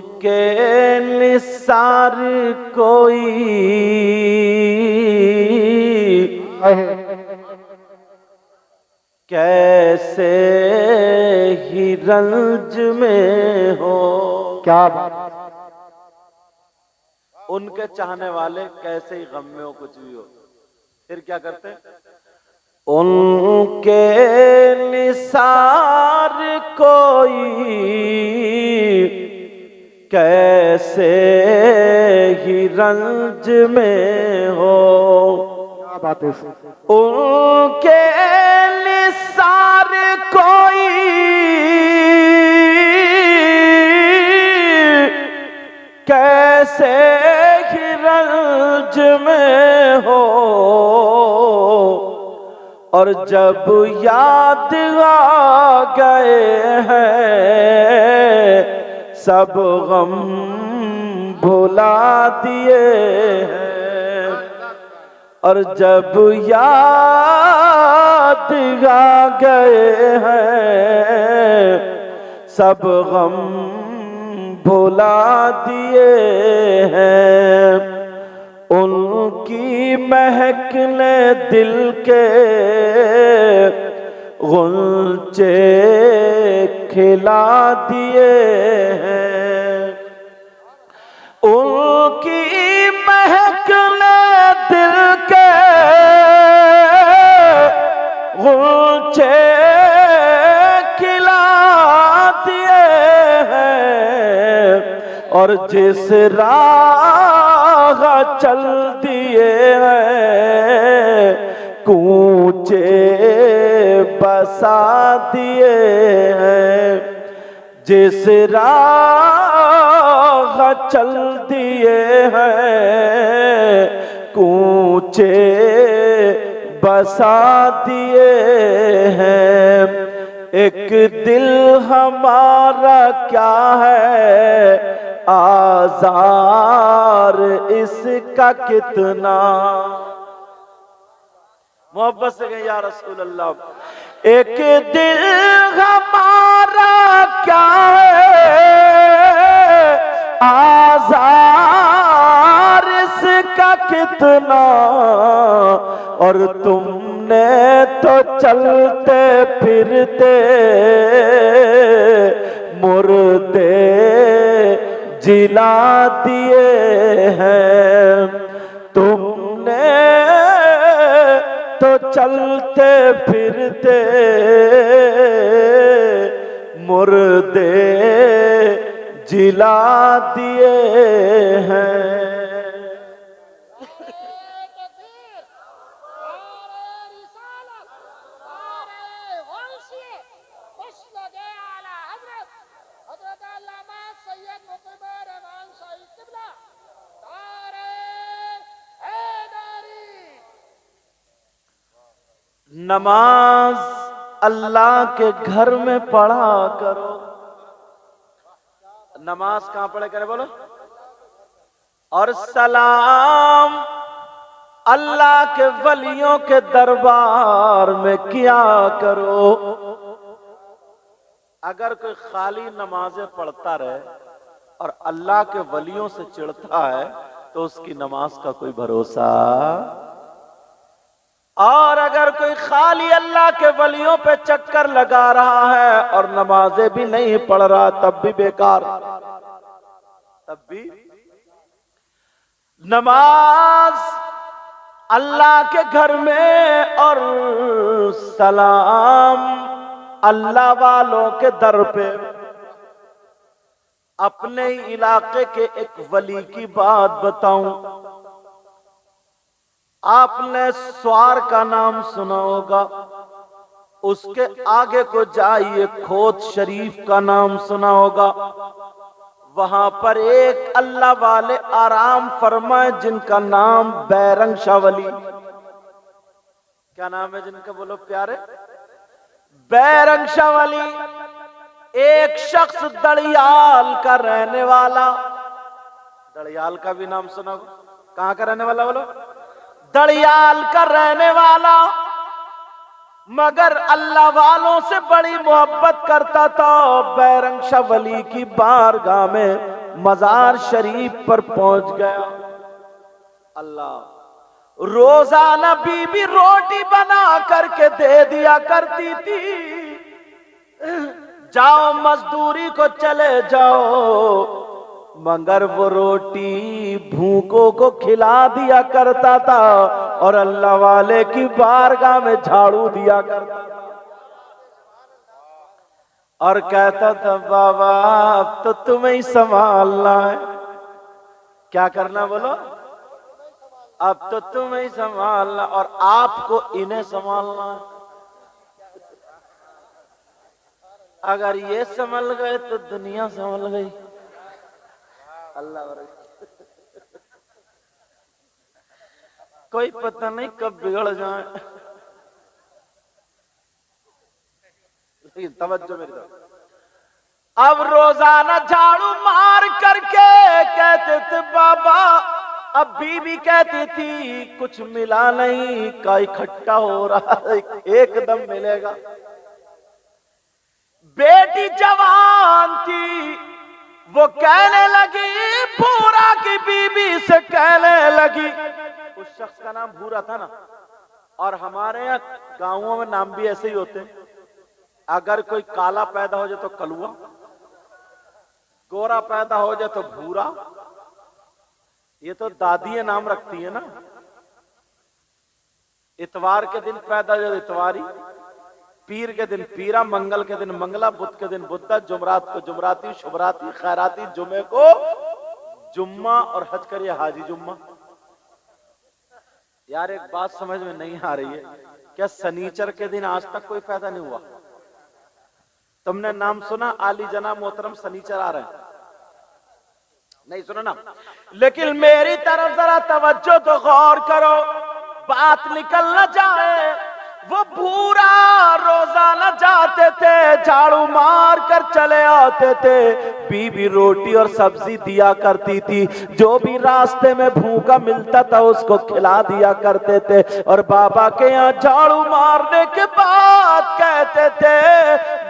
उनके निसार कोई कैसे ही रंज में हो। क्या बात। उनके चाहने वाले कैसे ही गम में हो, कुछ भी हो, फिर क्या करते हैं? उनके निसार कोई कैसे ही रंज में हो। क्या बात है। उनके निसार कोई कैसे ही रंज में हो। और जब याद आ गए हैं सब गम भुला दिए हैं। और जब याद आ गए हैं सब गम भुला दिए हैं। उनकी महक ने दिल के गुलचे खिला दिए हैं। उनकी महक ने दिल के गुलचे खिला दिए हैं। और जिस राह चल दिए हैं कूचे बसा दिए हैं। जिस राह चल दिए हैं कूचे बसा दिए हैं। एक दिल हमारा क्या है आज़ार इसका कितना। मोहब्बत से कहें या रसूल अल्लाह। एक दिल हमारा क्या है आज़ार इसका कितना। और तुमने तो चलते फिरते मुर्दे जिला दिए हैं। तुमने तो चलते फिरते मुर्दे जिला दिए हैं। नमाज अल्लाह के घर में पढ़ा करो। नमाज कहां पढ़े करे बोलो। और सलाम अल्लाह के वलियों के दरबार में किया करो। अगर कोई खाली नमाजें पढ़ता रहे और अल्लाह के वलियों से चिढ़ता है तो उसकी नमाज का कोई भरोसा। और अगर कोई खाली अल्लाह के वलियों पे चक्कर लगा रहा है और नमाजें भी नहीं पढ़ रहा तब भी बेकार। तब भी नमाज अल्लाह के घर में और सलाम अल्लाह वालों के दर पे। अपने इलाके के एक वली की बात बताऊं। आपने स्वार का नाम सुना होगा। उसके आगे को जाइए खोत शरीफ का नाम सुना होगा। वहां पर एक अल्लाह वाले आराम फरमाए जिनका नाम बैरंग शाह वली। क्या नाम है जिनका बोलो प्यारे? बैरंग शाह वली। एक शख्स दड़ियाल का रहने वाला। दड़ियाल का भी नाम सुना होगा। कहां का रहने वाला बोलो? दड़ियाल का रहने वाला। मगर अल्लाह वालों से बड़ी मोहब्बत करता था। बैरंग शाह वली की बारगाह में मजार शरीफ पर पहुंच गया। अल्लाह, रोजाना बीबी रोटी बना करके दे दिया करती थी, जाओ मजदूरी को चले जाओ, मगर वो रोटी भूखों को खिला दिया करता था और अल्लाह वाले की बारगाह में झाड़ू दिया करता था और कहता था बाबा अब तो तुम्हें ही संभालना है। क्या करना बोलो? अब तो तुम्हें ही संभालना और आपको इन्हें संभालना है। अगर ये संभल गए तो दुनिया संभल गई। अल्लाह, कोई पता नहीं कब बिगड़ जाए। लेकिन तवज्जो मेरी तरफ। अब रोजाना झाड़ू मार करके कहते थे बाबा, अब बीवी कहती थी कुछ मिला नहीं, का इकट्ठा हो रहा है, एकदम मिलेगा। बेटी जवान थी, वो कहने लगी, भूरा की बीबी से कहने लगी, उस शख्स का नाम भूरा था ना, और हमारे यहाँ गांवों में नाम भी ऐसे ही होते हैं। अगर कोई काला पैदा हो जाए तो कलुआ, गोरा पैदा हो जाए तो भूरा। ये तो दादियां नाम रखती है ना। इतवार के दिन पैदा हो जाए इतवारी, पीर के दिन पीरा, मंगल के दिन मंगला, बुध के दिन बुद्धा, जुमरात को जुमराती, शुभराती, खैराती, जुमे को जुम्मा और हज करिए हाजी जुम्मा। यार एक बात समझ में नहीं आ रही है, क्या शनीचर के दिन आज तक कोई पैदा नहीं हुआ? तुमने नाम सुना आली जना मोहतरम शनीचर आ रहे हैं? नहीं सुना ना? लेकिन मेरी तरफ जरा तवज्जो तो गौर करो, बात निकल न जाए। वो भूरा रोजाना जाते थे, झाड़ू मार कर चले आते थे, बीबी रोटी और सब्जी दिया करती थी, जो भी रास्ते में भूखा मिलता था उसको खिला दिया करते थे। और बाबा के यहाँ झाड़ू मारने के बाद कहते थे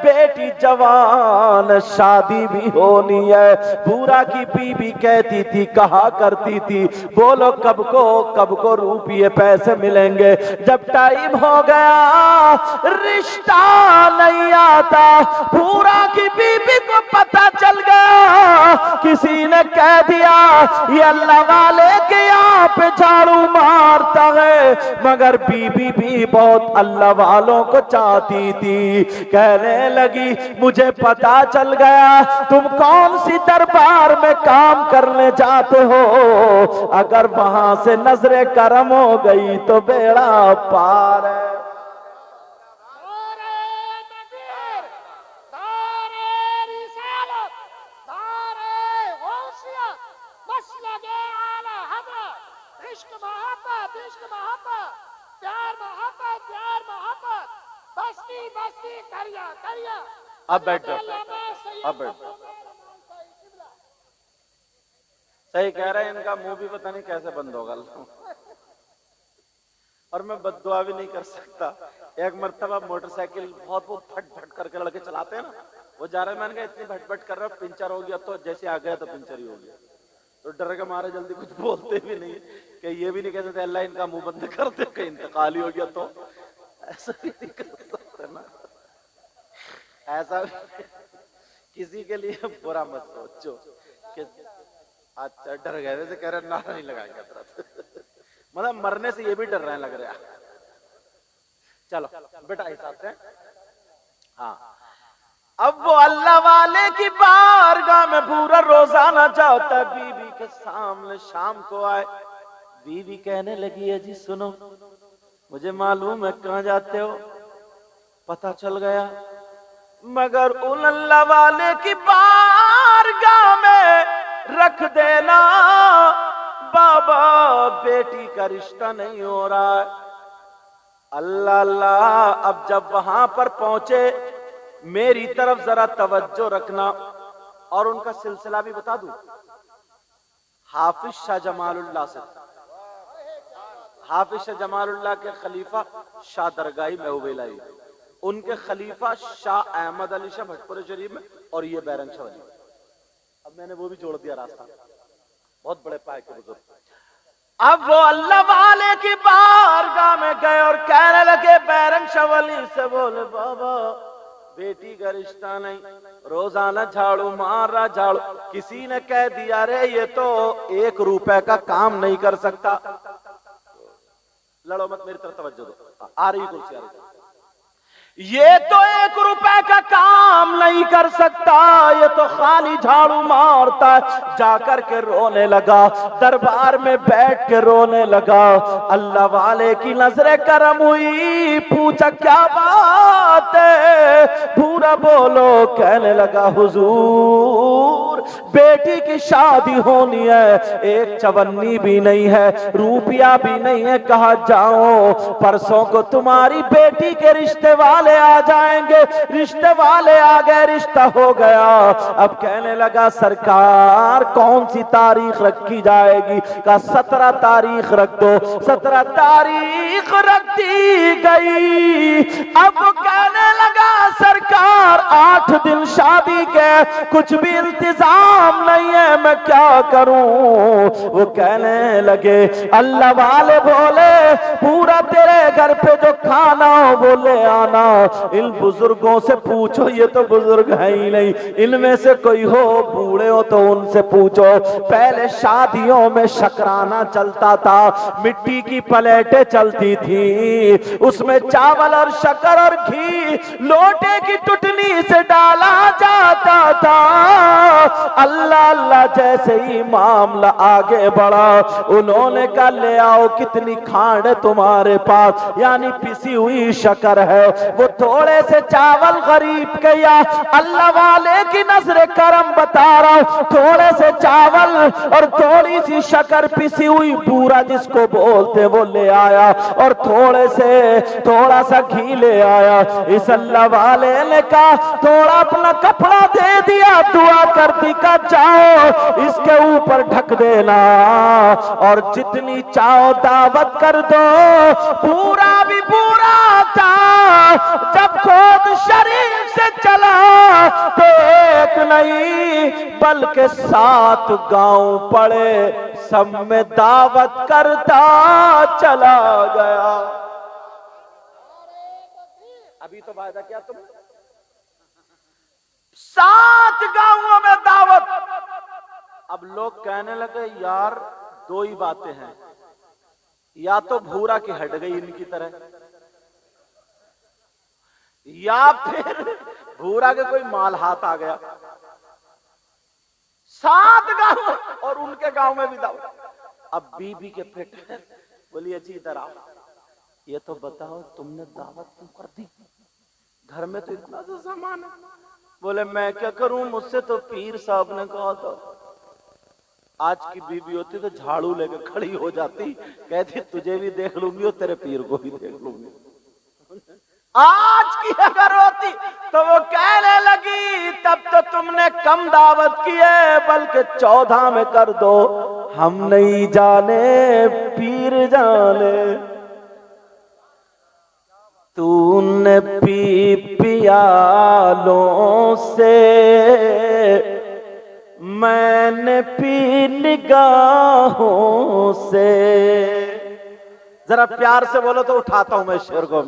बेटी जवान शादी भी होनी है। भूरा की बीबी कहती थी, कहा करती थी, बोलो कब को रुपये पैसे मिलेंगे। जब टाइम हो गया रिश्ता नहीं आता। भूरा की बीबी को पता चल गया, किसी ने कह दिया ये अल्लाह वाले के यहाँ पे झाड़ू मारता है, मगर बीबी भी बहुत अल्लाह वालों को चाहती थी। कहने लगी मुझे पता चल गया तुम कौन सी दरबार में काम करने जाते हो, अगर वहां से नजरे करम हो गई तो बेड़ा पार है। अब बैठ जाओ, अब बैठ जाओ। सही कह रहे हैं, इनका मुंह भी पता नहीं कैसे बंद होगा। और मैं बद्दुआ भी नहीं कर सकता। एक मर्तबा मोटरसाइकिल बहुत वो फट फट करके लड़के चलाते हैं ना, वो जा रहे, मैंने कहा इतनी भट भट कर रहा है, पंचर हो गया तो जैसे आ गया तो पंचर ही हो गया। तो डर के मारे जल्दी कुछ बोलते भी नहीं, कि ये भी नहीं कह सकते अल्लाह इनका मुंह बंद कर दे, कहीं इंतकाल ही हो गया तो। ऐसा भी नहीं कर सकते ना, ऐसा किसी के लिए बुरा मत सोचो कि अच्छा डर गए, वैसे कह रहे नारा नहीं लगाएंगे मतलब मरने से ये भी डर रहे हैं लग रहा है। चलो बेटा हिसाब से, हाँ। अब वो अल्लाह वाले की बारगाह में पूरा रोजाना जाता, बीवी के सामने शाम को आए, बीवी कहने लगी है जी सुनो, मुझे मालूम है कहाँ जाते हो, पता चल गया, मगर उन अल्लाह वाले की बारगाह में रख देना बाबा, बेटी का रिश्ता नहीं हो रहा है। अल्लाह अल्लाह। अब जब वहां पर पहुंचे, मेरी तरफ जरा तवज्जो रखना और उनका सिलसिला भी बता दूं। हाफिज शाह जमालुल्लाह से, हाफिज शाह जमालुल्लाह के खलीफा शाह दरगाही महबूबेलाई, उनके खलीफा शाह अहमद अली शाह भटपुर शरीफ में, और ये बैरंग शाह वली। अब मैंने वो भी छोड़ दिया रास्ता, बहुत बड़े पाए के बुजुर्ग। अब वो अल्लाह वाले की बारगाह में गए और कहने लगे, बैरंग शवली से बोले, बाबा बेटी का रिश्ता नहीं, रोजाना झाड़ू मार रहा झाड़ू, किसी ने कह दिया रे ये तो 1 रुपए का काम नहीं कर सकता। लड़ो मत, मेरी तरफ तवज्जो दो, आ रही कुर्सी आ रही। ये तो 1 रुपए का काम नहीं कर सकता, ये तो खाली झाड़ू मारता है। जाकर के रोने लगा, दरबार में बैठ के रोने लगा। अल्लाह वाले की नजरे करम हुई, पूछा क्या बात है, पूरा बोलो। कहने लगा, हुजूर बेटी की शादी होनी है, 1 चवन्नी भी नहीं है, रुपया भी नहीं है, कहा जाओ परसों को तुम्हारी बेटी के रिश्ते वाले आ जाएंगे। रिश्ते वाले आ गए, रिश्ता हो गया। अब कहने लगा, सरकार कौन सी तारीख रखी जाएगी? का 17 तारीख रख दो। 17 तारीख रख दी गई। अब कहने लगा, सरकार 8 दिन शादी के, कुछ भी इंतजाम नहीं है, मैं क्या करूं? वो कहने लगे, अल्लाह वाले बोले, पूरा तेरे घर पे जो खाना हो वो ले आना। इन बुजुर्गों से पूछो, ये तो बुजुर्ग है ही नहीं, इनमें से कोई हो बूढ़े हो तो उनसे पूछो। पहले शादियों में शकराना चलता था, मिट्टी की प्लेटें चलती थी, उसमें चावल और शक्कर और घी लोटे की टुटनी से डाला जाता था। अल्लाह अल्लाह जैसे ही मामला आगे बढ़ा, उन्होंने कहा, ले आओ कितनी खांड है तुम्हारे पास, यानी पिसी हुई शक्कर है। वो थोड़े से चावल गरीब के, या अल्लाह वाले की नजरे करम बता रहा हूं, थोड़े से चावल और थोड़ी सी शक्कर पिसी हुई बूरा जिसको बोलते वो ले आया, और थोड़ा सा घी ले आया। इस अल्लाह वाले ने कहा, थोड़ा अपना कपड़ा दे दिया, दुआ कर दी, का जाओ इसके ऊपर ढक देना और जितनी चाहो दावत कर दो। पूरा भी पूरा था। जब खुद शरीफ से चला तो 1 नहीं बल्कि 7 गांव पड़े, सब में दावत करता चला गया। अभी तो वायदा क्या तुम? 7 गांवों में दावत। अब लोग कहने लगे, यार 2 ही बातें हैं, या तो भूरा की हट गई इनकी तरह, या फिर भूरा के कोई माल हाथ आ गया। 7 गांव और उनके गांव में भी दावत। अब बीबी के पेट बोलिए, जी इधर आओ, ये तो बताओ तुमने दावत क्यों कर दी? घर में तो इतना सा सामान है। बोले, मैं क्या करूं, मुझसे तो पीर साहब ने कहा था। आज की बीबी होती तो झाड़ू लेके खड़ी हो जाती, कहती तुझे भी देख लूंगी और तेरे पीर को भी देख लूंगी। आज की अगर होती तो वो कहने लगी, तब तो तुमने कम दावत की है, बल्कि 14 में कर दो। हम नहीं जाने पीर जाने, तूने पी पियालों से, मैंने पी निगाहों से। जरा प्यार से बोलो तो उठाता हूं मैं शेर को।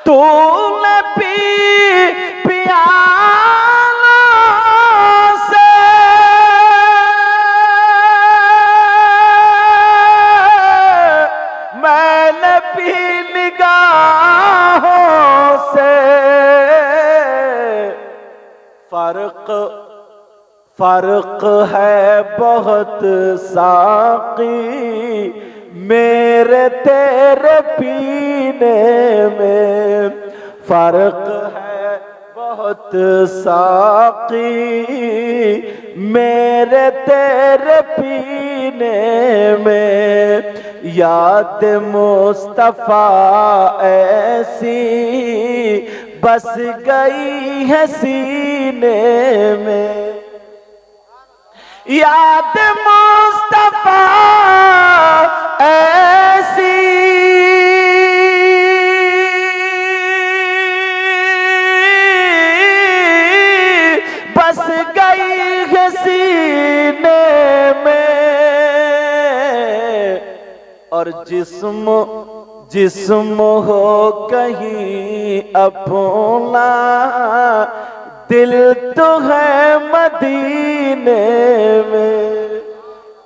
तूने पी पियालों से, मैंने पी निगाहों से। फर्क है बहुत साकी मेरे तेरे पीने में, फर्क है बहुत साकी मेरे तेरे पीने में। याद मुस्तफा ऐसी बस गई है सीने में, याद मुस्तफा ऐसी बस गई है और जिस्म जिस्म हो कहीं अपना, दिल तो है मदीने में।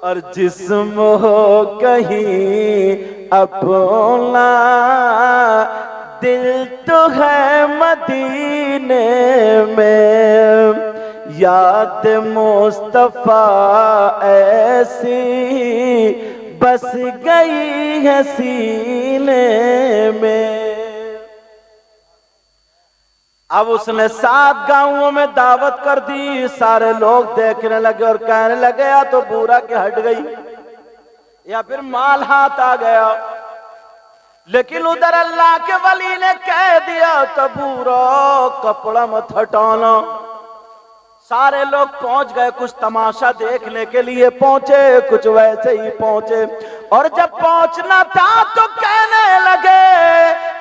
और जिस्म हो कहीं अपना, दिल तो है मदीने में। याद मुस्तफा ऐसी बस गई है सीने में। अब उसने 7 गांवों में दावत कर दी, सारे लोग देखने लगे और कहने लगे या तो बूरा के हट गई या फिर माल हाथ आ गया। लेकिन उधर अल्लाह के वली ने कह दिया तो बूरा कपड़ा मत हटाना। सारे लोग पहुंच गए, कुछ तमाशा देखने के लिए पहुंचे, कुछ वैसे ही पहुंचे। और जब पहुंचना था तो कहने लगे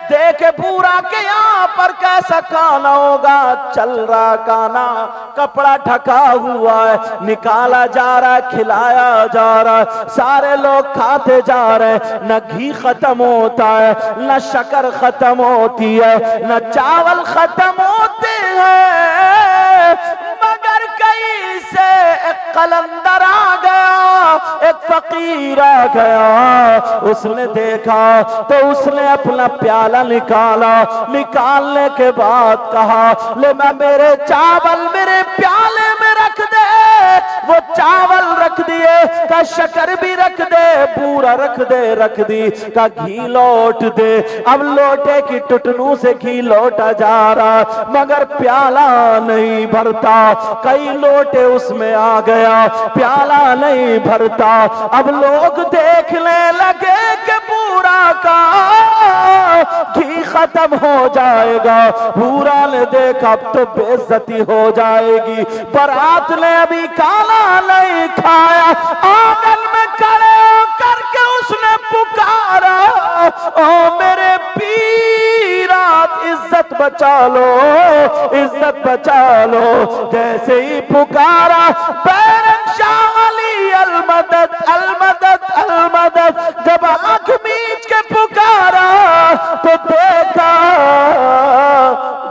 देखे पूरा के यहाँ पर कैसा खाना होगा। चल रहा खाना, कपड़ा ढका हुआ है, निकाला जा रहा है, खिलाया जा रहा है, सारे लोग खाते जा रहे हैं। न घी खत्म होता है, न शक्कर खत्म होती है, न चावल खत्म होते हैं। मगर कहीं से एक कलंदर आ गया, एक फकीर आ गया। उसने देखा तो उसने अपना प्याला निकाला, निकालने के बाद कहा ले मैं मेरे चावल मेरे प्याले में रख दे। वो चावल रख दिए, का शक्कर भी रख दे, पूरा रख दे, रख दी, का घी लौट दे। अब लोटे की टुटनू से घी लौटा जा रहा, मगर प्याला नहीं भरता। कई लोटे उसमें आ गया, प्याला नहीं भरता। अब लोग देखने लगे कि पूरा का घी खत्म हो जाएगा। पूरा ने देखा अब तो बेइज्जती हो जाएगी। बारात ने अभी खाना नहीं खाया, आंगन में खड़े करके उसने पुकारा ओ मेरे पीरा इज्जत बचा लो, इज्जत बचा लो। जैसे ही पुकारा बैरम शाह अली अलमदद अलमदद अलमदद, जब आंख मीच के पुकारा तो देखा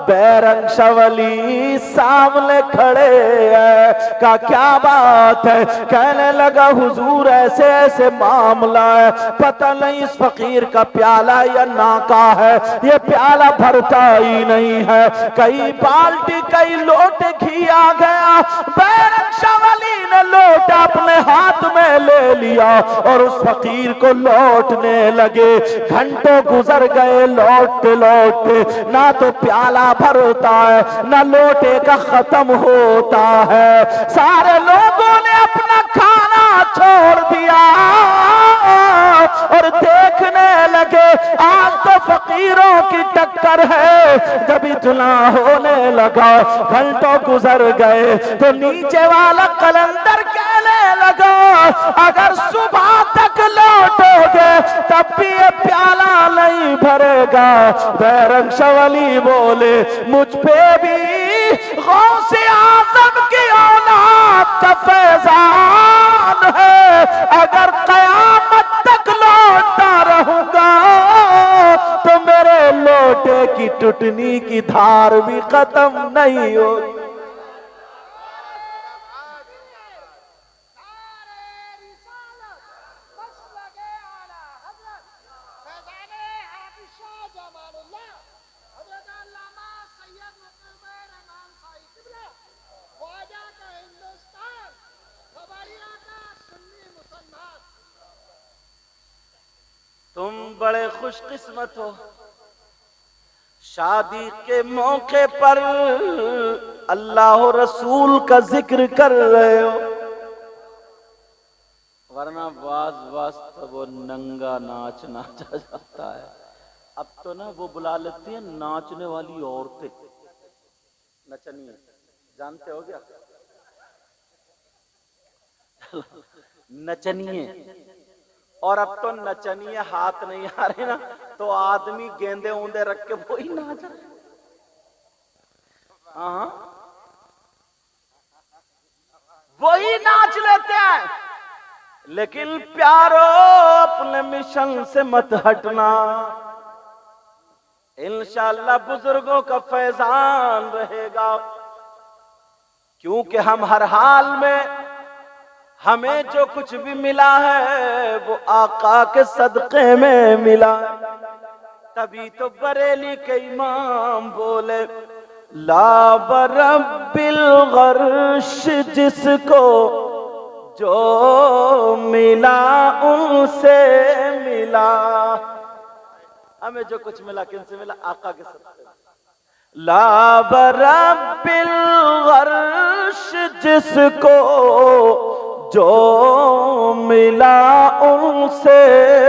बैरम शाह अली सामने खड़े हैं। का क्या बात है? कहने लगा हुजूर ऐसे ऐसे मामला है, पता नहीं इस फकीर का प्याला या नाका है, ये प्याला भरता ही नहीं है। कई बाल्टी कई लोटे घी आ गया। बैरम शाह अली ने लोटा अपने हाथ में ले लिया और उस फकीर को लौटने लगे। घंटों गुजर गए लौटते लौटते, ना तो प्याला भरता है ना लोटे का खत्म होता है। सारे लोगों ने अपना खाना छोड़ दिया और देखने लगे आज तो फकीरों की टक्कर है। जब इतना होने लगा, घंटों गुजर गए तो नीचे वाला कलंदर कहने लगा अगर सुबह तक लौटोगे तब भी ये प्याला नहीं भरेगा। बैरम शाह अली बोले मुझ पे भी गौसे आज़म की औलाद का फैजान है, अगर कयामत तक लौटता रहूंगा तो मेरे लोटे की टुटनी की धार भी खत्म नहीं होगी। तुम बड़े खुशकिस्मत हो, शादी के मौके पर अल्लाह रसूल का जिक्र कर रहे हो, वरना वाज तो वो नंगा नाच नाचा जाता है। अब तो ना वो बुला लेती है नाचने वाली औरतें, नचनिए, जानते हो क्या? नचनिए। और अब तो नचनिए हाथ नहीं आ रहे ना, तो आदमी गेंदे ऊंदे रख के वही नाच रहे। हाँ, वही नाच लेते हैं। लेकिन प्यारो अपने मिशन से मत हटना, इंशाअल्लाह बुजुर्गों का फैजान रहेगा। क्योंकि हम हर हाल में हमें जो कुछ भी मिला है वो आका के सदक़े में मिला। तभी तो बरेली के इमाम बोले, ला बरब्बिल गर्श जिसको जो मिला उनसे मिला। हमें जो कुछ मिला किनसे मिला? आका के सदक़े में। ला बरब्बिल गर्श जिसको जो मिला उनसे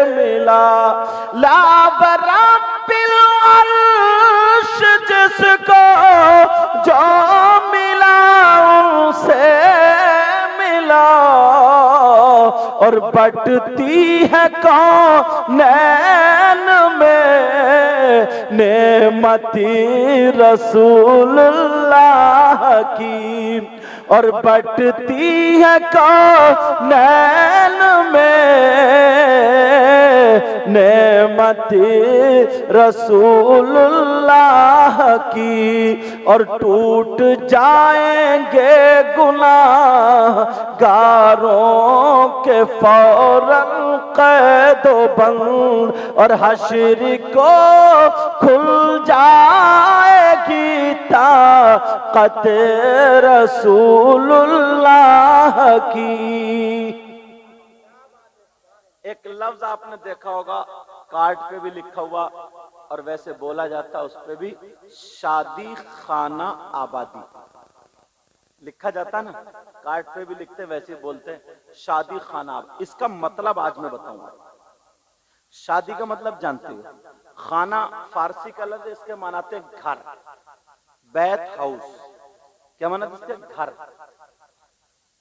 मिला। ला बरब्बिल अर्श जिसको जो मिला उनसे मिला। और बटती है कौनैन में नेमती रसूलुल्लाह की। और बटती है कौनैन में नेमती रसूलुल्लाह की। और टूट जाएंगे गुनाहगारों के फौरन कैदो बंद। और हश्र को खुल जाएगी ताक़त रसूलुल्लाह की। एक लफ्ज आपने देखा होगा कार्ड पे भी लिखा हुआ और वैसे बोला जाता, उस पे भी शादी खाना आबादी लिखा जाता ना, कार्ड पे भी लिखते वैसे बोलते हैं शादी खाना। इसका मतलब आज मैं बताऊंगा। शादी का मतलब जानते हो? खाना फारसी का लफ्ज, इसके मानाते हैं घर, बैत हाउस। क्या माना इसके? घर।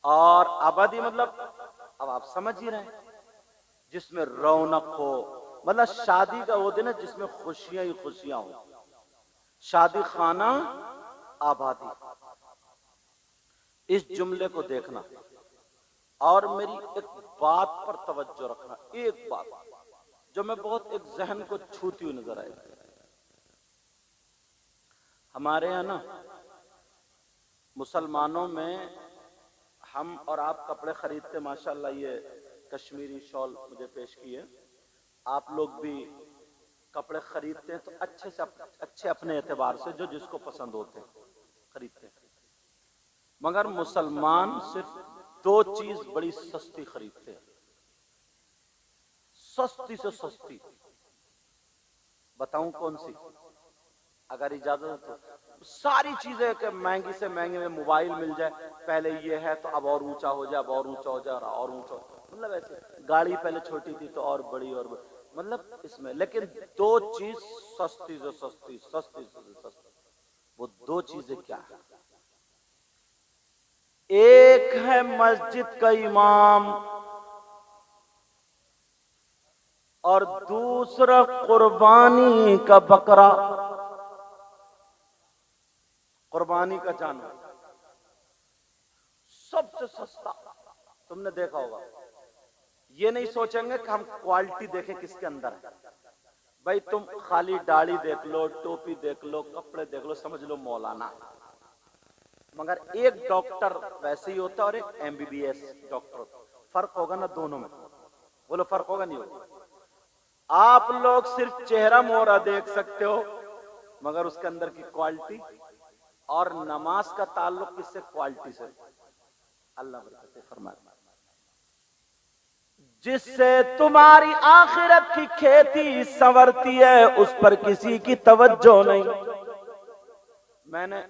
और आबादी मतलब अब आप समझ ही रहे हैं, जिसमें रौनक हो। मतलब शादी का वो दिन है जिसमें खुशियां ही खुशियां हो। शादी खाना आबादी, इस जुमले को देखना और मेरी एक बात पर तवज्जो रखना। एक बात जो मैं बहुत एक जहन को छूती हुई नजर आई। हमारे यहाँ ना मुसलमानों में हम और आप कपड़े खरीदते, माशाल्लाह ये कश्मीरी शॉल मुझे पेश की है। आप लोग भी कपड़े खरीदते हैं तो अच्छे से अच्छे अपने एतबार से जो जिसको पसंद होते हैं खरीदते हैं। मगर मुसलमान सिर्फ दो चीज बड़ी सस्ती खरीदते हैं, सस्ती से सस्ती। बताऊं कौन सी? अगर इजाजत हो तो सारी चीजें कि महंगी से महंगी में मोबाइल मिल जाए, पहले ये है तो अब और ऊंचा हो जाए, अब और ऊंचा हो जाए और ऊंचा। मतलब ऐसे गाड़ी पहले छोटी थी तो और बड़ी और बड़ी। मतलब इसमें लेकिन दो चीज सस्ती से सस्ती, सस्ती से सस्ती। वो दो चीजें क्या है? एक है मस्जिद का इमाम और दूसरा कुर्बानी का बकरा, कुर्बानी का जानवर। सबसे सस्ता। तुमने देखा होगा, ये नहीं सोचेंगे कि हम क्वालिटी देखें किसके अंदर है। भाई तुम खाली दाढ़ी देख लो, टोपी देख लो, कपड़े देख लो, समझ लो मौलाना। मगर एक डॉक्टर वैसे ही होता है और एक MBBS डॉक्टर। फर्क होगा ना दोनों में? बोलो फर्क होगा नहीं होगा? आप लोग सिर्फ चेहरा मोहरा देख सकते हो, मगर उसके अंदर की क्वालिटी। और नमाज का ताल्लुक किससे? क्वालिटी से। अल्लाह बरकत फरमाए। जिससे तुम्हारी आखिरत की खेती संवरती है उस पर किसी की तवज्जो नहीं। मैंने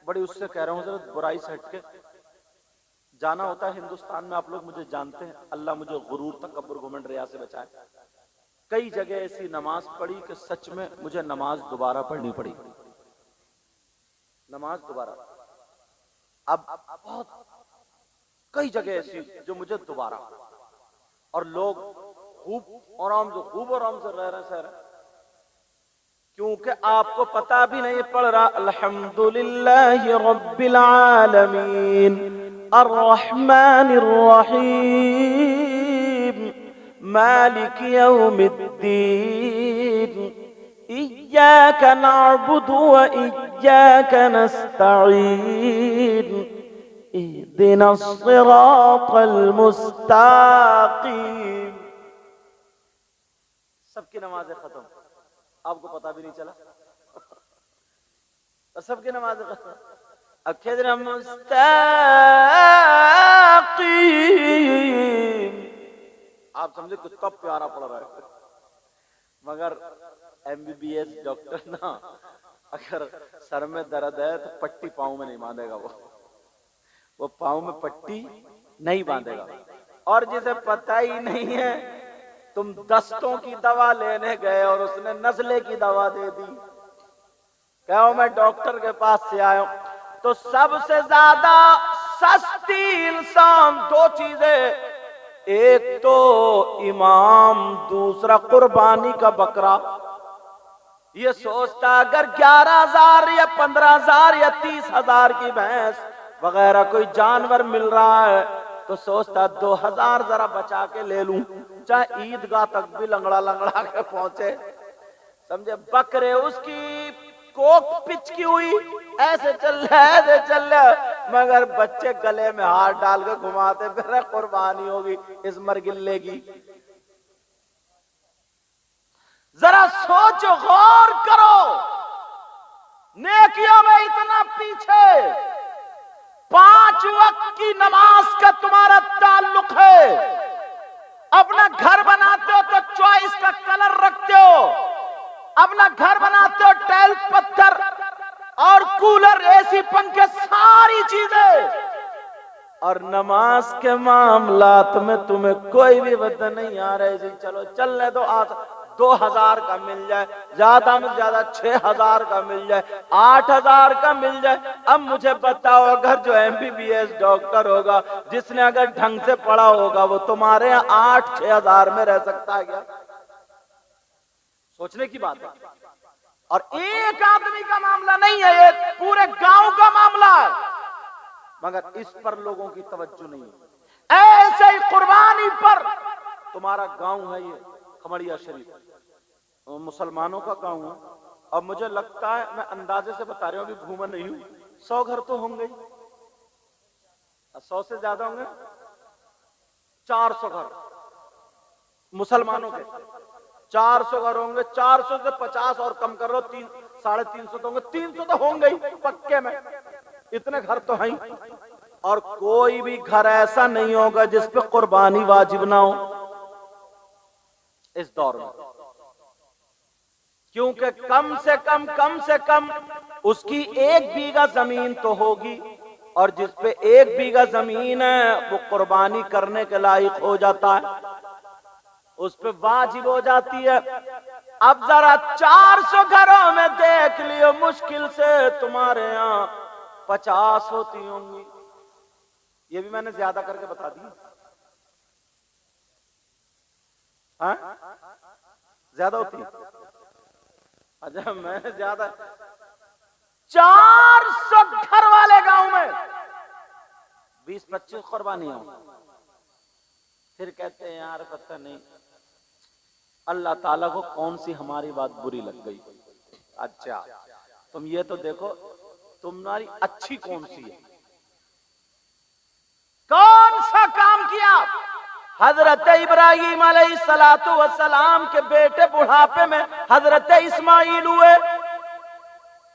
बड़ी उससे कह रहा हूं, जरा बुराई से हटके जाना होता है हिंदुस्तान में। आप लोग मुझे जानते हैं, अल्लाह मुझे गुरूर तकब्बुर घमंड रिया से बचाए। कई जगह ऐसी नमाज पढ़ी कि सच में मुझे नमाज दोबारा पढ़नी पड़ी। नमाज दोबारा। अब बहुत कई जगह ऐसी जो मुझे दोबारा। और लोग खूब आराम से रह रहे सह रहे, क्योंकि आपको पता भी नहीं पड़ रहा। अल्हम्दुलिल्लाहि रब्बिल आलमीन, अर्रहमानिर रहीम मालिक यौमिद्दीन इय्याका नअबुदु व इय्याका नस्तईन इहदिनस सिरातल मुस्तकीम। सबकी नमाजें खत्म, आपको पता भी नहीं चला। सबकी नमाजें खत्म। इहदिनस मुस्तकीम, आप समझे कितना प्यारा पढ़ रहा है। मगर MBBS डॉक्टर ना, अगर सर में दर्द है तो पट्टी पाँव में नहीं बांधेगा, वो पाँव में पट्टी नहीं बांधेगा। और जिसे पता ही नहीं है, तुम दस्तों की दवा लेने गए और उसने नजले की दवा दे दी, कहो मैं डॉक्टर के पास से आया हूं। तो सबसे ज्यादा सस्ती इंसान दो चीजें, एक तो इमाम, दूसरा कुर्बानी का बकरा। ये सोचता अगर 11,000 या 15,000 या 30,000 की भैंस वगैरह कोई जानवर मिल रहा है तो सोचता 2,000 जरा बचा के ले लूं, चाहे ईदगाह तक भी लंगड़ा लंगड़ा के पहुंचे। समझे, बकरे उसकी कोक पिचकी हुई ऐसे चल रहा, मगर बच्चे गले में हाथ डाल के घुमाते फिर कुर्बानी होगी इस मरगिल्ले की। जरा सोचो, गौर करो, नेकियों में इतना पीछे, 5 वक्त की नमाज का तुम्हारा ताल्लुक है। अपना घर बनाते हो तो चॉइस का कलर रखते हो, अपना घर बनाते हो टाइल पत्थर और कूलर एसी पंखे सारी चीजें, और नमाज के मामलात में तुम्हें कोई भी वजह नहीं आ रहा है। चलो चलने दो, 2,000 का मिल जाए, ज्यादा में ज्यादा 6,000 का मिल जाए, 8,000 का मिल जाए। अब मुझे बताओ, अगर जो MBBS डॉक्टर होगा, जिसने अगर ढंग से पढ़ा होगा, वो तुम्हारे यहाँ 8-6,000 में रह सकता है क्या? सोचने की बात है। और एक आदमी का मामला नहीं है, ये पूरे गांव का मामला है, मगर इस पर लोगों की तवज्जो नहीं है। ऐसे ही कुर्बानी पर, तुम्हारा गांव है ये खमड़िया शरीफ, मुसलमानों का गांव है, और मुझे लगता है, मैं अंदाजे से बता रहा हूं, अभी घूमा नहीं हूं, 100 घर तो होंगे, 100 से ज्यादा होंगे, 400 घर मुसलमानों के, 400 घर होंगे, 400 से 50 और कम कर लो, 300-350 तो होंगे, 300 तो होंगे ही पक्के में, इतने घर तो हैं। और कोई भी घर ऐसा नहीं होगा जिस पे कुर्बानी वाजिब ना हो इस दौर में, क्योंकि कम से कम उसकी 1 बीघा जमीन तो होगी, और जिस पे 1 बीघा जमीन है वो कुर्बानी करने के लायक हो जाता है, उस पे वाजिब हो जाती है। अब जरा 400 घरों में देख लियो, मुश्किल से तुम्हारे यहाँ 50 होती होंगी। ये भी मैंने ज्यादा करके बता दी, हाँ ज्यादा होती है। अच्छा, मैंने ज्यादा, 400 घर वाले गांव में 20-25 कुर्बानियां, फिर कहते हैं यार पता नहीं अल्लाह ताला को कौन सी हमारी बात बुरी लग गई। अच्छा, तुम ये तो देखो तुम्हारी अच्छी कौन सी है, कौन सा काम किया। हजरत इब्राहिम अलैहिस्सलातु वस्सलाम के बेटे बुढ़ापे में हजरत इस्माइल हुए,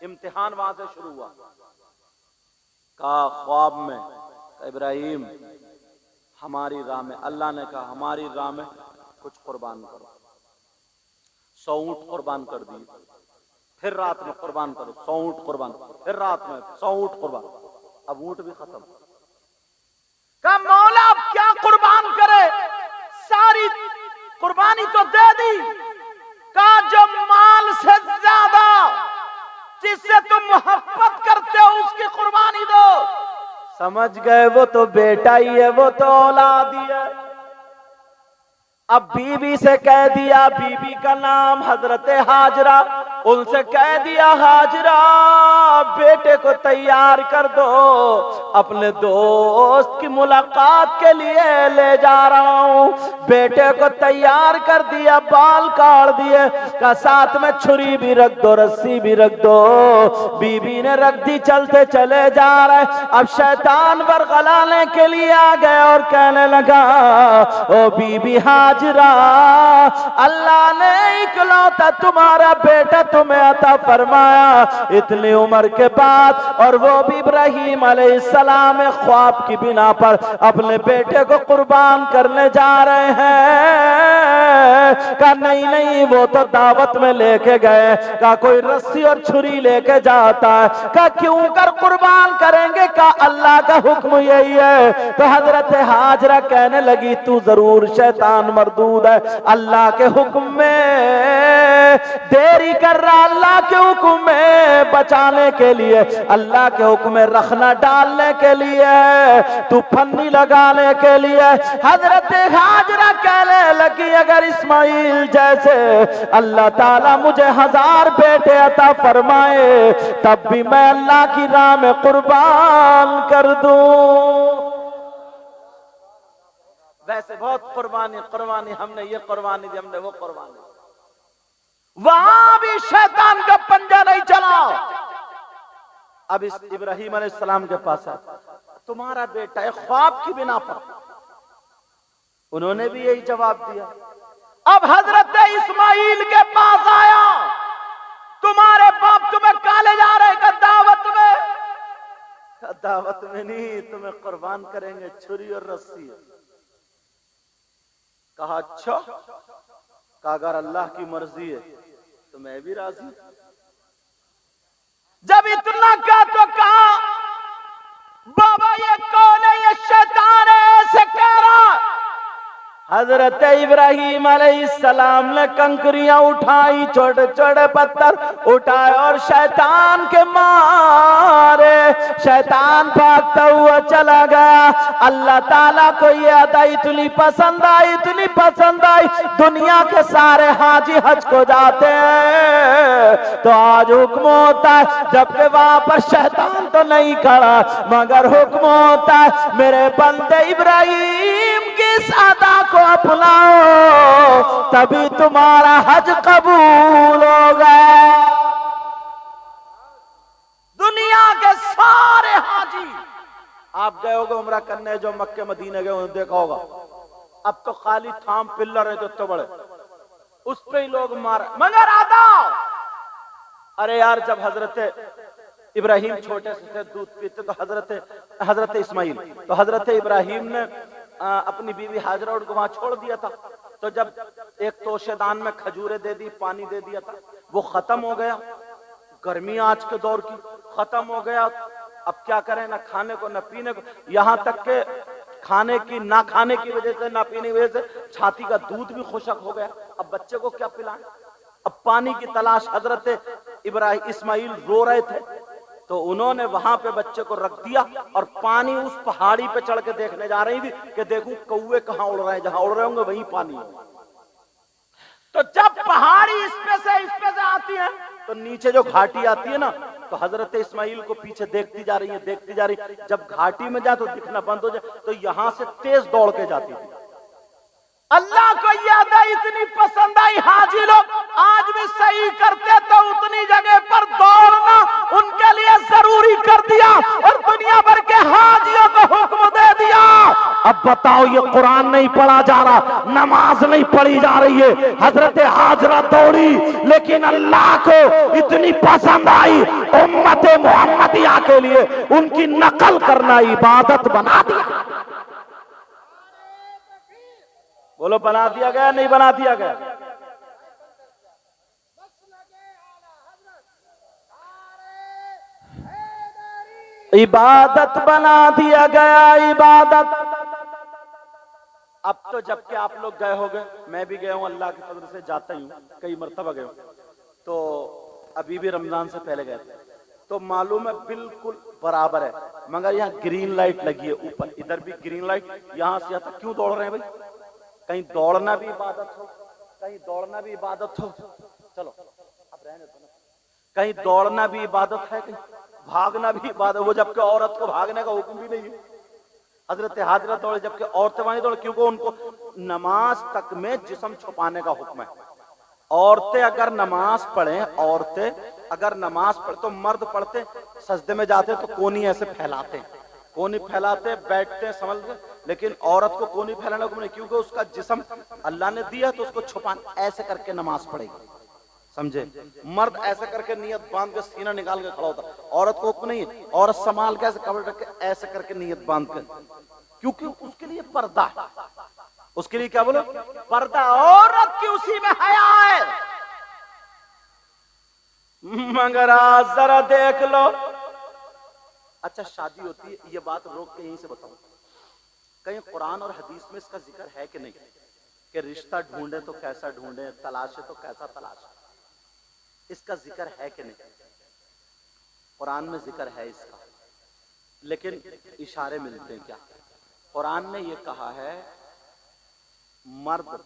इम्तिहान वहां से शुरू हुआ। कहा ख्वाब में, इब्राहिम हमारी राह में, अल्लाह ने कहा हमारी राह में कुछ कुर्बान करो। 100 ऊंट कुर्बान कर दिए, फिर रात में कुर्बान करो, 100 ऊंट कुर्बान, फिर रात में 100 ऊंट कुर्बान। अब ऊंट भी खत्म। कहा मौला अब क्या कुर्बान करे, सारी कुर्बानी तो दे दी। कहा जो माल से ज्यादा जिससे तुम मोहब्बत करते हो उसकी कुर्बानी दो। समझ गए, वो तो बेटा ही है, वो तो औलाद ही है। अब बीबी से कह दिया, बीबी का नाम हजरत हाजरा, उनसे कह दिया हाजरा बेटे को तैयार कर दो, अपने दोस्त की मुलाकात के लिए ले जा रहा हूं। बेटे को तैयार कर दिया, बाल काट दिए, का साथ में छुरी भी रख दो, रस्सी भी रख दो। बीबी ने रख दी, चलते चले जा रहे। अब शैतान बरगलाने के लिए आ गए और कहने लगा, ओ बीबी हाजरा, अल्लाह ने इकलौता तुम्हारा बेटा तुम्हें अता फरमाया इतनी उम्र के बाद, और वो भी इब्राहीम अलैहिस्सलाम ख्वाब की बिना पर अपने बेटे को कुर्बान करने जा रहे हैं। कहा नहीं नहीं, वो तो दावत में लेके गए। कहा कोई रस्सी और छुरी लेके जाता है। कहा क्यों कर कुर्बान करेंगे? कहा अल्लाह का हुक्म यही है। तो हजरत हाजरा कहने लगी तू जरूर शैतान मरदूद है, अल्लाह के हुक्म में देरी कर रहा, अल्लाह के हुक्म में बचाने के लिए, अल्लाह के हुक्म में रखना डालने के लिए, तू फन्नी लगाने के लिए। हजरत हाजरा कहने लगी अगर इस्माइल जैसे अल्लाह ताला मुझे 1000 बेटे अता फरमाए तब भी मैं अल्लाह की राह में कुर्बान कर दूं। वैसे बहुत कुर्बानी हमने ये कुर्बानी दी, हमने वो कुर्बानी। वहां भी शैतान का पंजा नहीं चला। अब इस इब्राहीम अलैहिस्सलाम के पास है, तुम्हारा बेटा है, ख्वाब की बिना पर उन्होंने भी यही जवाब दिया। अब हजरत इस्माइल के पास आया, तुम्हारे बाप तुम्हें काले जा रहे का दावत में? का दावत में नहीं, तुम्हें कुर्बान करेंगे, छुरी और रस्सी। कहा अच्छा, कहा अगर अल्लाह की मर्जी है तो मैं भी राजी। जब इतना कहा तो कहा बाबा ये कौन है? ये शैतान है, ऐसे कह रहा। हजरत इब्राहीम अलैहिस्सलाम ने कंकरियां उठाई, छोटे छोटे पत्थर उठाए और शैतान के मारे शैतान भागता हुआ चला गया। अल्लाह ताला को ये अदा इतनी पसंद आई, इतनी पसंद आई, दुनिया के सारे हाजी हज को जाते हैं तो आज हुक्म होता है, जबकि वहां पर शैतान तो नहीं खड़ा, मगर हुक्म होता है मेरे बंदे इब्राहीम की इस अदा को अपनाओ तभी तुम्हारा हज कबूल होगा। दुनिया के सारे हाजी, आप गए होगे उम्रा करने, जो मक्के मदीने गए उन्हें देखा होगा, अब तो खाली थाम पिल्लर है जो तो बड़े, उस पे ही लोग मार, मगर अदा। अरे यार जब हजरत इब्राहीम छोटे से थे, दूध पीते, तो हजरत इस्माइल, तो हजरत इब्राहीम ने अपनी बीवी हाजरा उनको वहां छोड़ दिया था। तो जब एक तोशेदान में खजूरें दे दी, पानी दे दिया था, वो खत्म हो गया। गर्मी आज के दौर की खत्म हो गया। अब क्या करें, ना खाने को ना पीने को, यहां तक के खाने की ना खाने की वजह से, ना पीने की वजह से छाती का दूध भी खुशक हो गया। अब बच्चे को क्या पिलाएं? अब पानी की तलाश, हजरत इब्राहीम इस्माइल रो रहे थे तो उन्होंने वहां पे बच्चे को रख दिया और पानी उस पहाड़ी पे चढ़ के देखने जा रही थी कि देखूं कौवे कहां उड़ रहे हैं, जहां उड़ रहे होंगे वहीं पानी है। तो जब पहाड़ी इस पे से आती है तो नीचे जो घाटी आती है ना, तो हजरत इस्माइल को पीछे देखती जा रही है, देखती जा रही है। जब घाटी में जाए तो दिखना बंद हो जाए, तो यहां से तेज दौड़ के जाती थी। अल्लाह को याद है, इतनी पसंद आई। हाजी लोग आज भी सही करते तो उतनी जगह पर दौड़ना उनके लिए जरूरी कर दिया और दुनिया भर के हाजियों को हुक्म दे दिया। अब बताओ, ये कुरान नहीं पढ़ा जा रहा, नमाज नहीं पढ़ी जा रही है, हजरत हाजरा दौड़ी, लेकिन अल्लाह को इतनी पसंद आई, उम्मत मोहम्मदिया के लिए उनकी नकल करना इबादत बना दिया। बोलो बना दिया गया, नहीं बना दिया गया? इबादत बना दिया गया, इबादत। अब तो जबकि आप लोग गए होंगे, मैं भी गया हूं, अल्लाह के फजल से जाता ही हूं, कई मरतबा गए हूं, तो अभी भी रमजान से पहले गए थे, तो मालूम है बिल्कुल बराबर है। मगर यहाँ ग्रीन लाइट लगी है ऊपर, इधर भी ग्रीन लाइट, यहां से यहाँ तक क्यों दौड़ रहे हैं भाई? कहीं दौड़ना भी इबादत हो, कहीं दौड़ना भी इबादत हो। चलो अब रहने दो ना। कहीं दौड़ना भी इबादत है, कहीं भागना भी इबादत। वो जबकि औरत को भागने का हुक्म भी नहीं है। हजरत हाजरा दौड़े जबकि औरतें वहीं दौड़े, क्योंकि उनको नमाज तक में जिस्म छुपाने का हुक्म है। औरतें अगर नमाज पढ़े, औरतें अगर नमाज पढ़े तो मर्द पढ़ते सजदे में जाते तो कोनी ऐसे फैलाते, कोनी फैलाते बैठते, समझ गए। लेकिन औरत को कोनी फैलाने को नहीं, क्योंकि उसका जिस्म अल्लाह ने दिया तो उसको छुपाने ऐसे करके नमाज पढ़ेगी, समझे। मर्द ऐसे करके नियत बांध के सीना निकाल के खड़ा होता, औरत को हुक्म नहीं है। औरत संभाल के ऐसे कपड़े रख के ऐसे करके नियत बांध कर, क्योंकि उसके लिए पर्दा है। उसके लिए क्या बोलो, पर्दा। औरत की उसी में हया है। मगर आज जरा देख लो, अच्छा शादी होती है, ये बात रोक के यहीं से बताऊं, कहीं कुरान और हदीस में इसका जिक्र है कि नहीं, कि रिश्ता ढूंढे तो कैसा ढूंढे, तलाशे तो कैसा तलाशे, इसका जिक्र है कि नहीं? कुरान में जिक्र है इसका, लेकिन इशारे मिलते हैं क्या? कुरान ने यह कहा है मर्द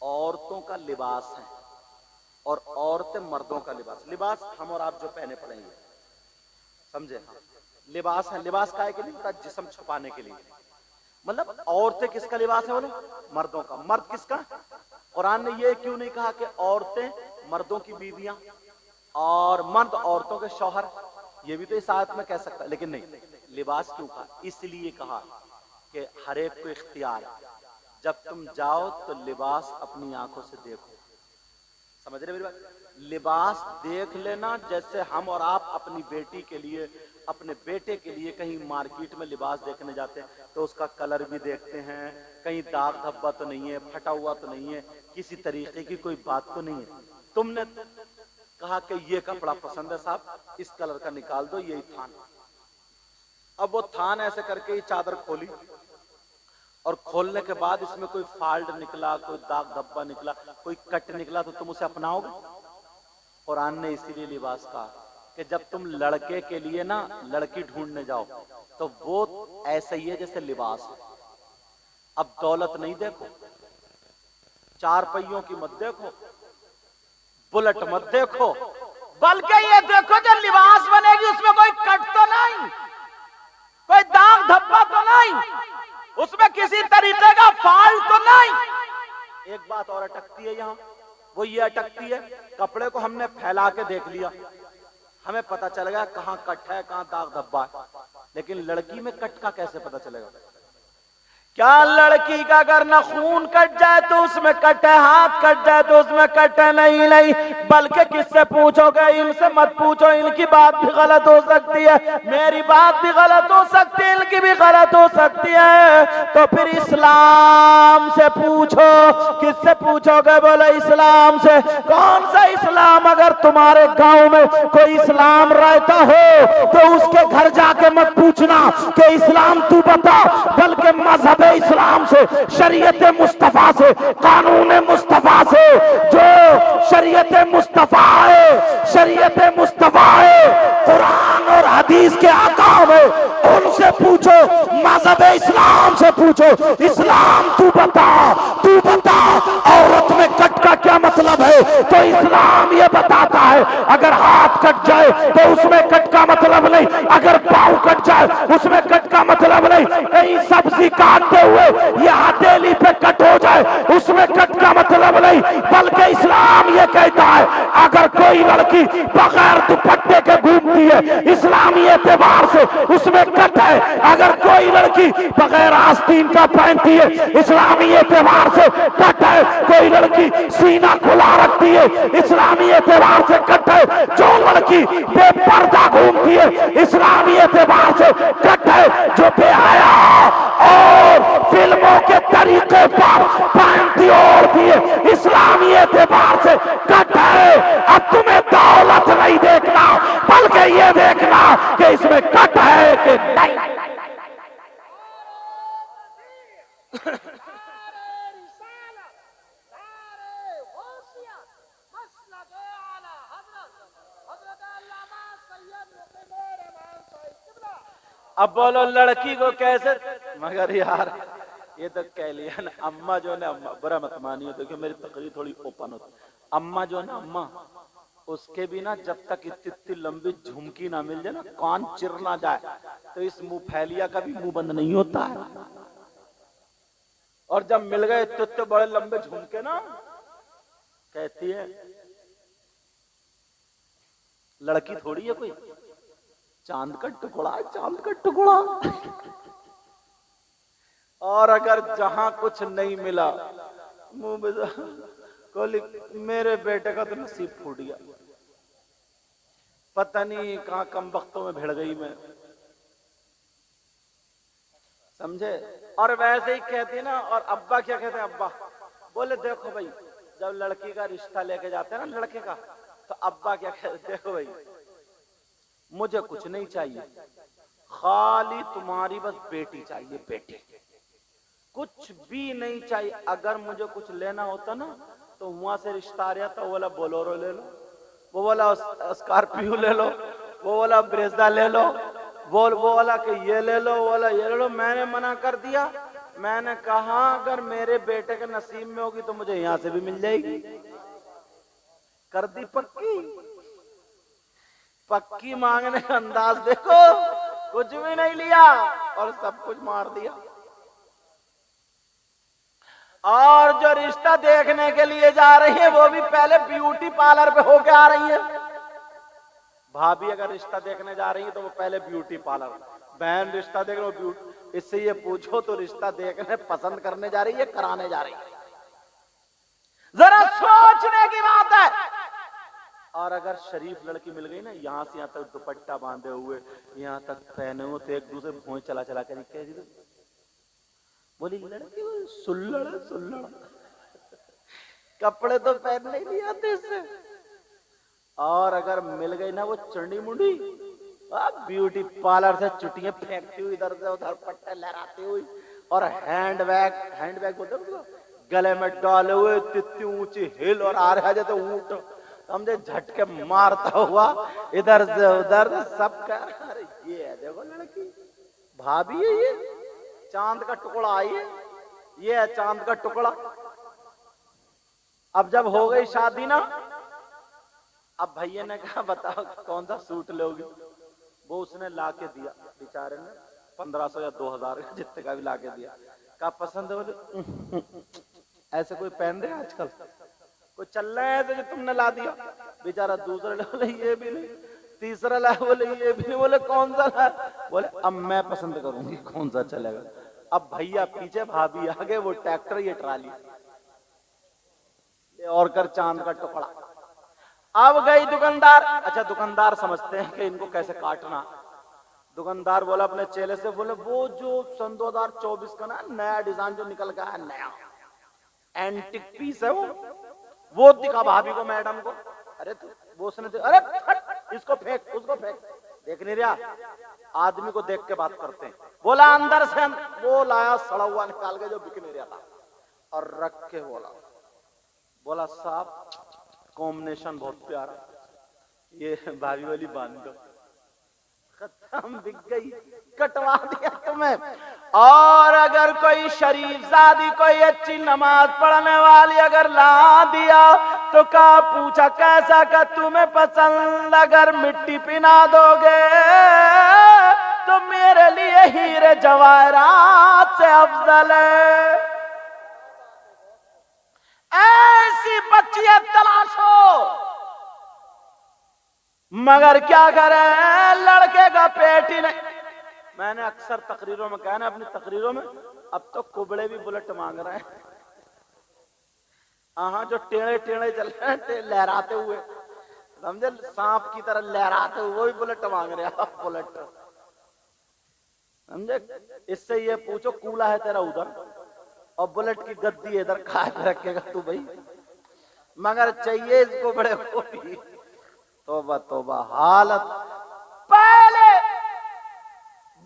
औरतों का लिबास है और औरतें मर्दों का लिबास। लिबास हम और आप जो पहने पड़ेंगे, समझे। हाँ, लिबास है। लिबास का है कि नहीं पता, जिस्म छुपाने के लिए। मतलब औरतें किसका लिबास है बोलो, मर्दों का। मर्द किसका? कुरान ने ये क्यों नहीं कहा कि औरतें मर्दों की बीवियां और मर्द औरतों के शौहर? ये भी तो इस आयत में कह सकता है, लेकिन नहीं। लिबास क्यों कहा? इसलिए कहा कि हर एक को इख्तियार है, जब तुम जाओ तो लिबास अपनी आंखों से देखो। समझ रहे मेरी बात? लिबास देख लेना। जैसे हम और आप अपनी बेटी के लिए, अपने बेटे के लिए कहीं मार्केट में लिबास देखने जाते हैं तो उसका कलर भी देखते हैं, कहीं दाग धब्बा तो नहीं है, फटा हुआ तो नहीं है, किसी तरीके की कोई बात तो नहीं है। तुमने कहा कि ये कपड़ा पसंद है साहब, इस कलर का निकाल दो, यही थान। अब वो थान ऐसे करके ही चादर खोली और खोलने के बाद इसमें कोई फाल्ट निकला, कोई दाग धब्बा निकला, कोई कट निकला, तो तुम उसे अपनाओगे? कुरान ने इसीलिए लिबास कहा कि जब तुम लड़के के लिए ना लड़की ढूंढने जाओ तो वो ऐसे ही है जैसे लिबास है। अब दौलत नहीं देखो, चार पहियों की मत देखो, बुलेट मत देखो, बल्कि ये देखो जो लिबास बनेगी उसमें कोई कट तो नहीं, कोई दाग धब्बा तो नहीं, उसमें किसी तरीके का फाल्ट तो नहीं। एक बात और अटकती है यहाँ, वो ये अटकती है, कपड़े को हमने फैला के देख लिया, हमें पता चल गया कहाँ कट है, कहाँ दाग धब्बा है, लेकिन लड़की में कट का कैसे पता चलेगा? क्या लड़की का अगर न खून कट जाए तो उसमें कट है, हाथ कट जाए तो उसमें कट है? नहीं नहीं, बल्कि किससे पूछोगे? इनसे मत पूछो, इनकी बात भी गलत हो सकती है, मेरी बात भी गलत हो सकती है, इनकी भी गलत हो सकती है। तो फिर इस्लाम से पूछो। किससे पूछोगे? बोले इस्लाम से। कौन सा इस्लाम? अगर तुम्हारे गांव में कोई इस्लाम रहता हो तो उसके घर जाके मत पूछना कि इस्लाम तू बता, बल्कि मजहब इस्लाम से, शरीयत मुस्तफा से, कानून मुस्तफा से, जो शरीयत मुस्तफा है, शरीयत मुस्तफा है, कुरान और हदीस के आकाम है, उनसे पूछो, मजहब इस्लाम से पूछो। इस्लाम तू बता, तू बता औरत में कट का क्या मतलब है? तो इस्लाम ये बताता है अगर हाथ कट जाए तो उसमें कट का मतलब नहीं, अगर पांव कट जाए उसमें कट का मतलब नहीं, कहीं सब्जी काटते हुए या हथेली पे कट हो जाए उसमें कट का मतलब नहीं, बल्कि इस्लाम ये कहता है अगर कोई लड़की बगैर दुपट्टे के घूमती है इस्लामी एतबार से उसमें कट है, अगर कोई लड़की बगैर आस्तीन का पहनती है इस्लामी एतबार से कट है, कोई लड़की सीना खुला रखती है इस्लामी एतबार से कट है, जो लड़की बेपर्दा घूमती है इस्लामी एतबार से कट है, जो बेहया और फिल्मों के तरीके पर पैंती ओढ़ती है इस्लामी एतबार से कट है। अब तुम्हें दौलत नहीं देखना, बल्कि ये देखना कि इसमें कट है कि नहीं। अब बोलो लड़की को कैसे? मगर यार ये तो कह लिया ना, अम्मा जो है ना, अम्मा बुरा मत मानिए, देखिए मेरी तकरीर थोड़ी ओपन होती, अम्मा जो है ना, अम्मा उसके भी ना जब तक इतनी इतनी लंबी झुमकी ना मिल जाए ना, कान चिर ना जाए, तो इस मुंह फैलिया का भी मुंह बंद नहीं होता है। और जब मिल गए इतने इतने बड़े लंबे झुमके ना, कहती है लड़की थोड़ी है कोई, चांद का टुकड़ा है, चांद का टुकड़ा। और अगर जहां कुछ नहीं मिला, मुंह में कोली, मेरे बेटे का तो नसीब फूट गया, पता नहीं कहां कम वक्तों में भिड़ गई मैं, समझे। और वैसे ही कहती ना, और अब्बा क्या कहते हैं, अब्बा बोले देखो भाई, जब लड़की का रिश्ता लेके जाते हैं ना लड़के का, तो अब्बा क्या कहते, देखो भाई मुझे कुछ नहीं चाहिए, खाली तुम्हारी बस बेटी चाहिए, बेटी, कुछ भी नहीं चाहिए। अगर मुझे कुछ लेना होता ना तो वहां से रिश्ता आ रहा था, वो बोला बोलोरो ले लो, वो बोला स्कॉर्पियो ले लो, वो बोला ब्रेजा ले लो, वो बोला कि ये ले लो, वो बोला ये ले लो। मैंने मना कर दिया, मैंने कहा अगर मेरे बेटे के नसीब में होगी तो मुझे यहां से भी मिल जाएगी। कर दी पक्की, पक्की मांगने का अंदाज देखो, कुछ भी नहीं लिया और सब कुछ मार दिया। और जो रिश्ता देखने के लिए जा रही है वो भी पहले ब्यूटी पार्लर पे होके आ रही है। भाभी अगर रिश्ता देखने जा रही है तो वो पहले ब्यूटी पार्लर, बहन रिश्ता देख लो ब्यूटी। इससे ये पूछो तो रिश्ता देखने पसंद करने जा रही है, कराने जा रही है? जरा सोचने की बात है। और अगर शरीफ लड़की मिल गई ना, यहां से यहां तक दुपट्टा बांधे हुए, यहां तक पहने हुए, तो एक दूसरे भोंय चला चला कर बोली लड़की सुल्लड़ सुल्लड़, कपड़े तो पहनने ही नहीं आते इससे। और अगर मिल गई ना वो चंडी मुंडी, ब्यूटी पार्लर से चुटियां फेंकती हुई, इधर से उधर पट्टे लहराती हुई, और हैंड बैग बोलते हैं गले में डाले हुए, इतनी ऊंची हिल, और आ रहा जैसे ऊंट, समझे, झटके मारता हुआ इधर से उधर, सब कह अरे ये है देखो लड़की, भाभी है ये, चांद का टुकड़ा आई है, ये है चांद का टुकड़ा। अब जब हो गई शादी ना, अब भैया ने कहा बताओ कौन सा सूट लोगी, वो उसने ला के दिया, बेचारे ने 1500 या 2000 जितने का भी ला के दिया। कहा पसंद है? बोले ऐसे कोई पहन रहे आजकल, कोई चल रहा है तो जो तुमने ला दिया। बेचारा दूसरा ला, बोले ये भी नहीं, तीसरा ला, बोले ये भी नहीं, बोले कौन सा ला, बोले अब मैं पसंद करूंगी कौन सा चलेगा। अब भैया पीछे, भाभी आगे, वो ट्रैक्टर ये ट्राली, और कर चांद का टुकड़ा। अब गई दुकानदार, अच्छा दुकानदार समझते हैं कि इनको कैसे काटना। दुकानदार बोला अपने चेले से, बोले वो जो सन 2024 का ना नया डिजाइन जो निकल गया है, नया एंटिक पीस है, वो दिखा भाभी को, मैडम को। अरे तो वो उसने अरे फट, इसको फेंक, उसको फेंक, देख नहीं रहा, आदमी को देख के बात करते हैं। बोला अंदर से वो लाया सड़ा हुआ निकाल के जो बिक नहीं रहा था, और रख के बोला साहब कॉम्बिनेशन बहुत प्यारा, ये भाभी वाली बांध दो। खत्म, बिक गई, कटवा दिया तुम्हें। और अगर कोई शरीफ शादी, कोई अच्छी नमाज पढ़ने वाली अगर ला दिया तो का पूछा कैसा का तुम्हें पसंद, अगर मिट्टी पिना दोगे तो मेरे लिए हीरे जवाहरात से अफजल है। ऐसी बच्चियां तलाशो, मगर क्या करे लड़के का पेट ही नहीं। मैंने अक्सर तकरीरों में कहा ना, अपनी तकरीरों में, अब तो कुबड़े भी बुलेट मांग रहे हैं। जो टेढ़े टेढ़े चल रहे हैं लहराते हुए, समझे, सांप की तरह लहराते हुए, वो भी बुलेट मांग रहे हैं, बुलेट, समझे। इससे ये पूछो कूला है तेरा उधर, और बुलेट की गद्दी इधर खा रखेगा तू भाई, मगर चाहिए इसको बड़े को भी। तोबा तोबा हालत। पहले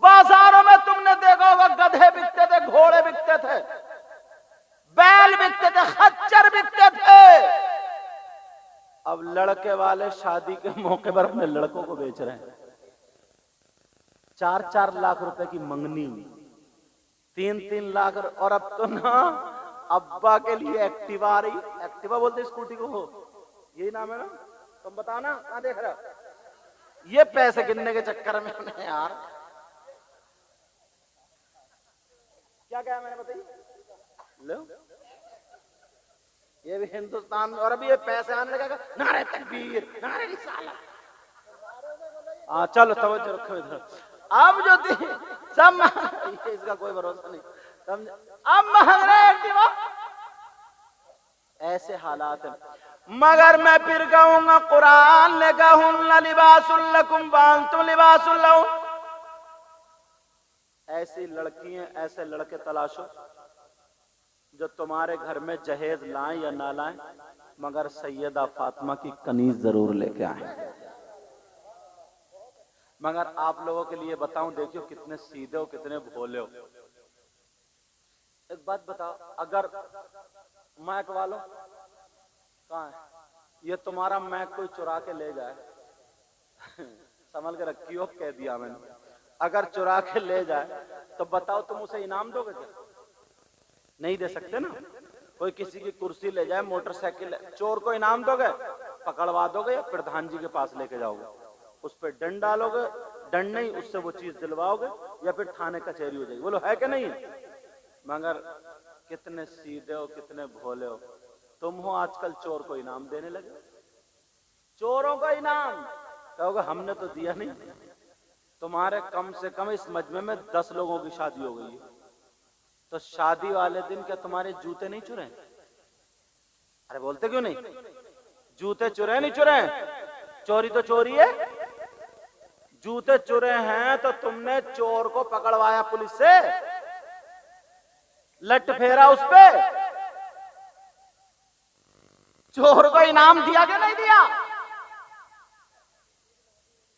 बाजारों में तुमने देखा होगा गधे बिकते थे, घोड़े बिकते थे, बैल बिकते थे, खच्चर बिकते थे। अब लड़के वाले शादी के मौके पर अपने लड़कों को बेच रहे हैं। 4-4 लाख रुपए की मंगनी, 3-3 लाख। और अब तो ना अब्बा के लिए एक्टिवा आ रही, एक्टिवा बोलते स्कूटी को, हो यही नाम है ना, तुम बताओ ना, कहाँ देख रहे हो? ये पैसे गिनने के चक्कर में उन्हें यार क्या क्या मैंने बताइए लो, ये भी हिंदुस्तान में, और अभी ये पैसे आने लगा, नारे तकबीर, नारे रिसालत। हाँ चलो तवज्जो रखो इधर। अब जो थी सब इसका कोई भरोसा नहीं, समझे? अब मांग रहे वो, ऐसे हालात है। मगर मैं फिर कहूंगा, कुरान ने कहूंगा लिबासुल लकुम व अंतुम लिबासुल लहुम। ऐसी लड़कियां, ऐसे लड़के तलाशो जो तुम्हारे घर में जहेज लाएं या ना लाएं, मगर सैयदा फातिमा की कनीज जरूर लेके आए। मगर आप लोगों के लिए बताऊं, देखियो कितने सीधे हो, कितने भोले हो। एक बात बताओ, अगर मैक वालों कहाँ है, ये तुम्हारा मैक कोई चुरा के ले जाए संभल के रखियो, कह दिया मैंने, अगर चुरा के ले जाए तो बताओ तुम उसे इनाम दोगे क्या? नहीं दे सकते ना। कोई किसी की कुर्सी ले जाए, मोटरसाइकिल, चोर को इनाम दोगे? पकड़वा दोगे या प्रधान जी के पास लेके जाओगे, उस पर दंड डालोगे, दंड नहीं उससे वो चीज दिलवाओगे, या फिर थाने कचहरी हो जाएगी। बोलो है कि नहीं? मगर कितने सीधे हो, कितने भोले हो तुम हो, आजकल चोर को इनाम देने लगे। चोरों का इनाम कहोगे हमने तो दिया नहीं। तुम्हारे कम से कम इस मजमे में 10 लोगों की शादी हो गई है, तो शादी वाले दिन क्या तुम्हारे जूते नहीं चुरे? अरे बोलते क्यों नहीं? जूते चुरे नहीं चुरे? चोरी तो चोरी है। जूते चुरे हैं तो तुमने चोर को पकड़वाया पुलिस से, लट फेरा उस पे, चोर को इनाम दिया कि नहीं दिया?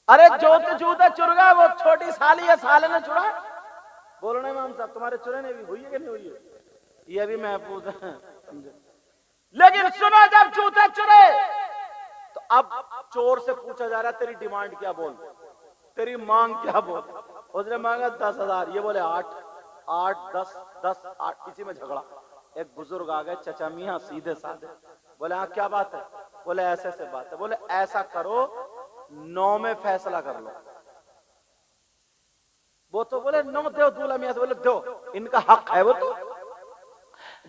अरे जो तो जूते चुर गए, वो छोटी साली है, साले ने चुरा। बोलो ना इमाम साहब, तुम्हारे चुरे ने भी हुई है कि नहीं हुई है? ये भी महफूज है, लेकिन सुनो, जब जूते चुरे तो अब चोर से पूछा जा रहा है तेरी डिमांड क्या, बोल तेरी मांग क्या बोल। उसने मांगा 10,000, ये बोले 8, 10, 10, 8, इसी में झगड़ा। एक बुजुर्ग आ गए, चचा मियां सीधे साधे, बोले हाँ क्या बात है? बोले ऐसे ऐसे बात है। बोले ऐसा करो 9 में फैसला कर लो। वो तो बोले 9 दो, दूल्हा मियां से बोले दो, इनका हक है वो तो।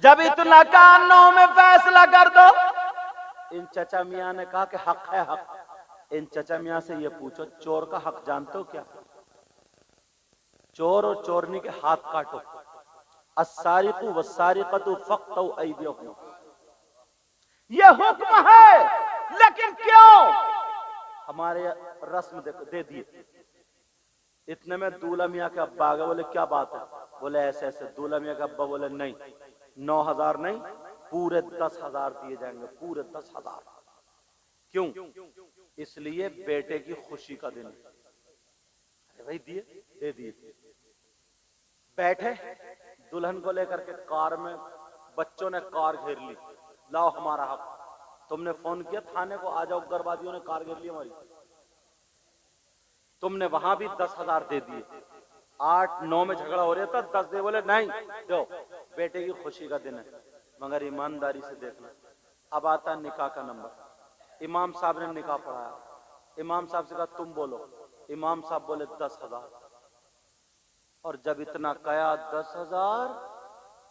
जब इतना कहा 9 में फैसला कर दो, इन चचा मियां ने कहा कि हक है हक। इन चचा मियां से ये पूछो, चोर का हक जानते हो क्या? चोर और चोरनी के हाथ काटो। अस्सारिकु वस्सारिकतु फक्तउ ऐदियहुम, ये हुक्म है, लेकिन क्यों? हमारे रस्म देखो दे दिए। इतने में दूल्हा मियां के अब्बा आ गए, बोले क्या बात है? बोले ऐसे ऐसे। दूल्हा मियां के अब्बा बोले नहीं, 9,000 नहीं, पूरे 10,000 दिए जाएंगे, पूरे 10,000। क्यों? इसलिए बेटे की खुशी का दिन। अरे भाई दिए, दे दिए। बैठे, दुल्हन को लेकर के कार में, बच्चों ने कार घेर ली, लाओ हमारा हक। तुमने फोन किया थाने को, आ जाओ, उग्रवादियों ने कार घेर ली हमारी। तुमने वहां भी 10,000 दे दिए। 8, 9 में झगड़ा हो रहा था, 10 दे, बोले नहीं दो, बेटे की खुशी का दिन है। मगर ईमानदारी से देखना, अब आता निकाह का नंबर। इमाम साहब ने निकाह पढ़ाया, इमाम साहब से कहा तुम बोलो। इमाम साहब बोले 10,000। और जब इतना कया 10,000,